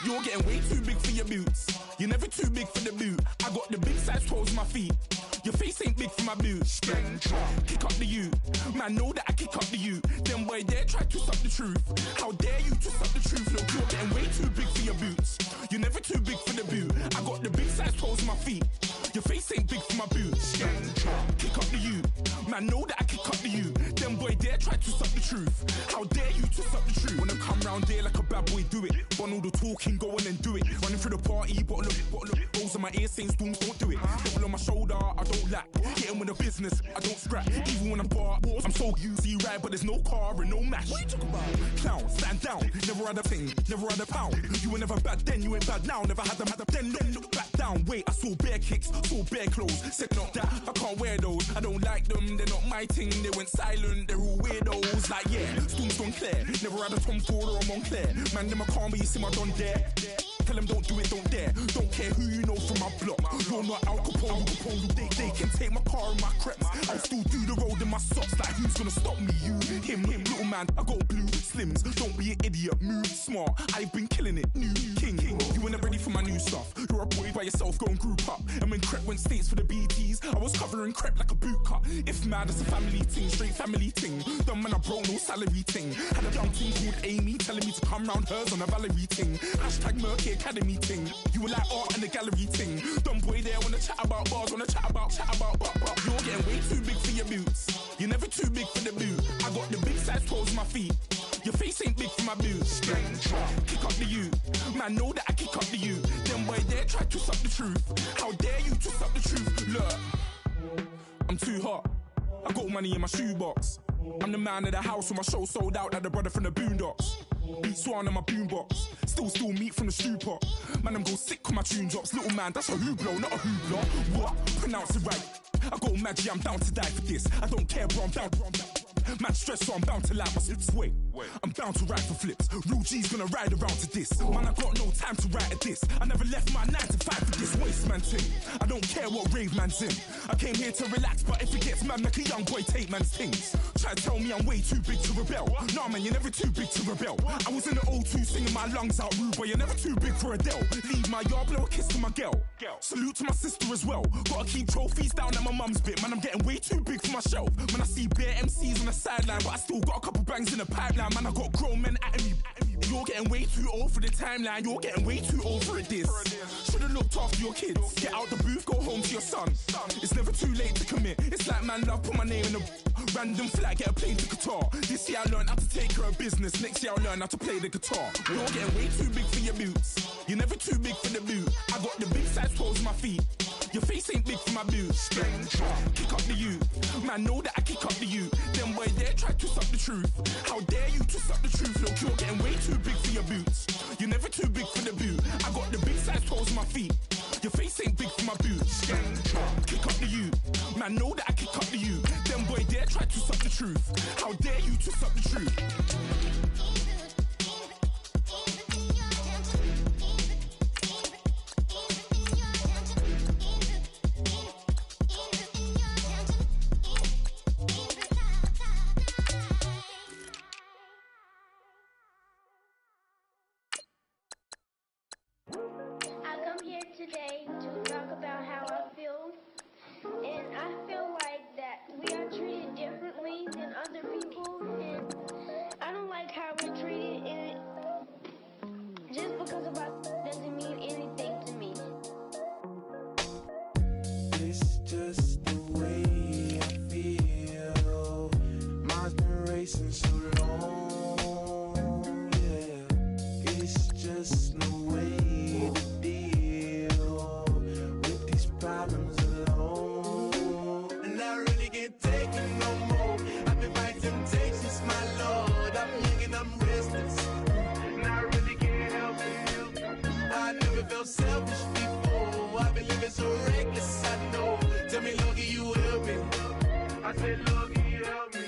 You're getting way too big for your boots. You're never too big for the boot. I got the big size toes on my feet. Your face ain't big for my boots. Kick up the you. Man, know that I kick up the you. Them boy dare try to suck the truth. How dare you to suck the truth? Look, you're getting way too big for your boots. You're never too big for the boot. I got the big size toes on my feet. Your face ain't big for my boots. Kick up the you. Man, know that I kick up the you. Them boy dare try to suck the truth. How dare you to suck the truth? Wanna come round there like a bad boy, do it. Want all the talking, go on and do it. Running through the party, bottle up. Rolls on my ear saying storms, don't do it. Double on my shoulder, I don't lack. Getting with the business, I don't scrap. Even when I'm bar, I'm so easy right, but there's no car and no match. What you talking about? Clown, stand down. Never had a thing, never had a pound. You were never bad then, you ain't bad now. Never had them, then look back down. Wait, I saw bare kicks, saw bare clothes. Said not that, I can't wear those. I don't like them, they're not my thing. They went silent, they're all weirdos. Like yeah, storms gone clear. Never had a Tom Ford or a Montclair. Man, them I can't, but you see my don there. Tell them don't do it, don't dare. Don't care who you know from my block. You're not Al Capone, they can take my car and my creps. I'll still do the road in my socks. Like who's gonna stop me? You, him, little man. I got blue slims. Don't be an idiot, move smart. I've been killing it, new king. You weren't ready for my new stuff. You're a boy by yourself, go and group up. And when Crep went states for the BTs, I was covering Crep like a boot cut. If mad, it's a family thing, straight family thing. Dumb man, I broke no salary thing. Had a young thing called Amy telling me to come round hers on a Valerie thing. Hashtag Murky Academy thing. You were like art and the gallery thing. Dumb boy there wanna chat about bars, wanna chat about. You're getting way too big for your boots. You're never too big for the boot. I got the big size toes on my feet. Your face ain't big for my boots. Kick up the you. Man, know that I kick up the you. Them boy there try to suck the truth. How dare you to suck the truth? Look, I'm too hot. I got money in my shoebox. I'm the man of the house when my show sold out like the brother from the Boondocks. Beat Swan in my boombox. Still meat from the stew pot. Man, I'm go sick when my tune drops. Little man, that's a hooplo, not a hoopla. What? Pronounce it right. I go Maggie, I'm down to die for this. I don't care, bro, I'm down. Man stressed, so I'm bound to like my slips. Wait, I'm bound to ride for flips. Real G's gonna ride around to this. Man, I got no time to write at this. I never left my 9 to 5 for this waste man thing. I don't care what rave man's in. I came here to relax, but if it gets mad, make a young boy take man's things. Try to tell me I'm way too big to rebel. Nah, man, you're never too big to rebel. I was in the O2 singing my lungs out rude, but you're never too big for Adele. Leave my yard, blow a kiss to my girl. Salute to my sister as well. Gotta keep trophies down at my mum's bit. Man, I'm getting way too big for my shelf. When I see bare MCs on the sideline, but I still got a couple bangs in the pipeline. Man, I got grown men at me. You're getting way too old for the timeline. You're getting way too old for a diss. Should've looked after your kids. Get out the booth, go home to your son. It's never too late to commit. It's like man, love, put my name in a random flag, get a plane to Qatar. This year I learned how to take care of business. Next year I'll learn how to play the guitar. You're getting way too big for your boots. You're never too big for the boot. I got the big size toes on my feet. Your face ain't big for my boots. Kick up the you. Man, know that I kick up the you. Them boy there try to suck the truth. How dare you to suck the truth? Look, you're getting way too big for your boots. You're never too big for the boot. I got the big size toes on my feet. Your face ain't big for my boots. Kick up the you. Man, know that I kick up the you. Them boy there try to suck the truth. How dare you to suck the truth? Today to talk about how I feel, and I feel like that we are treated differently than other people, and I don't like how we're treated, and just because of us doesn't mean anything to me. It's just the way I feel. Mine's been racing so long, yeah. It's just the way to deal with these problems alone. And I really can't take it no more. I've been fighting temptations, my Lord. I'm young and I'm restless, and I really can't help it. I never felt selfish before. I've been living so reckless, I know. Tell me, Lord, can you help me? I said, Lord, can you help me?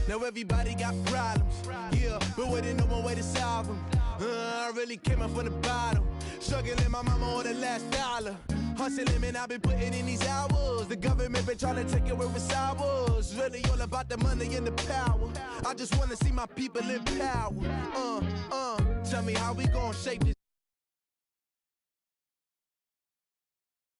Now everybody got problems, yeah, but waiting no more way to solve them. I really came up from the bottom, struggling my mama on the last dollar. Hustling, man, I've been putting in these hours. The government been trying to take away what's ours. Really all about the money and the power. I just wanna see my people in power. Tell me how we gon' shape this.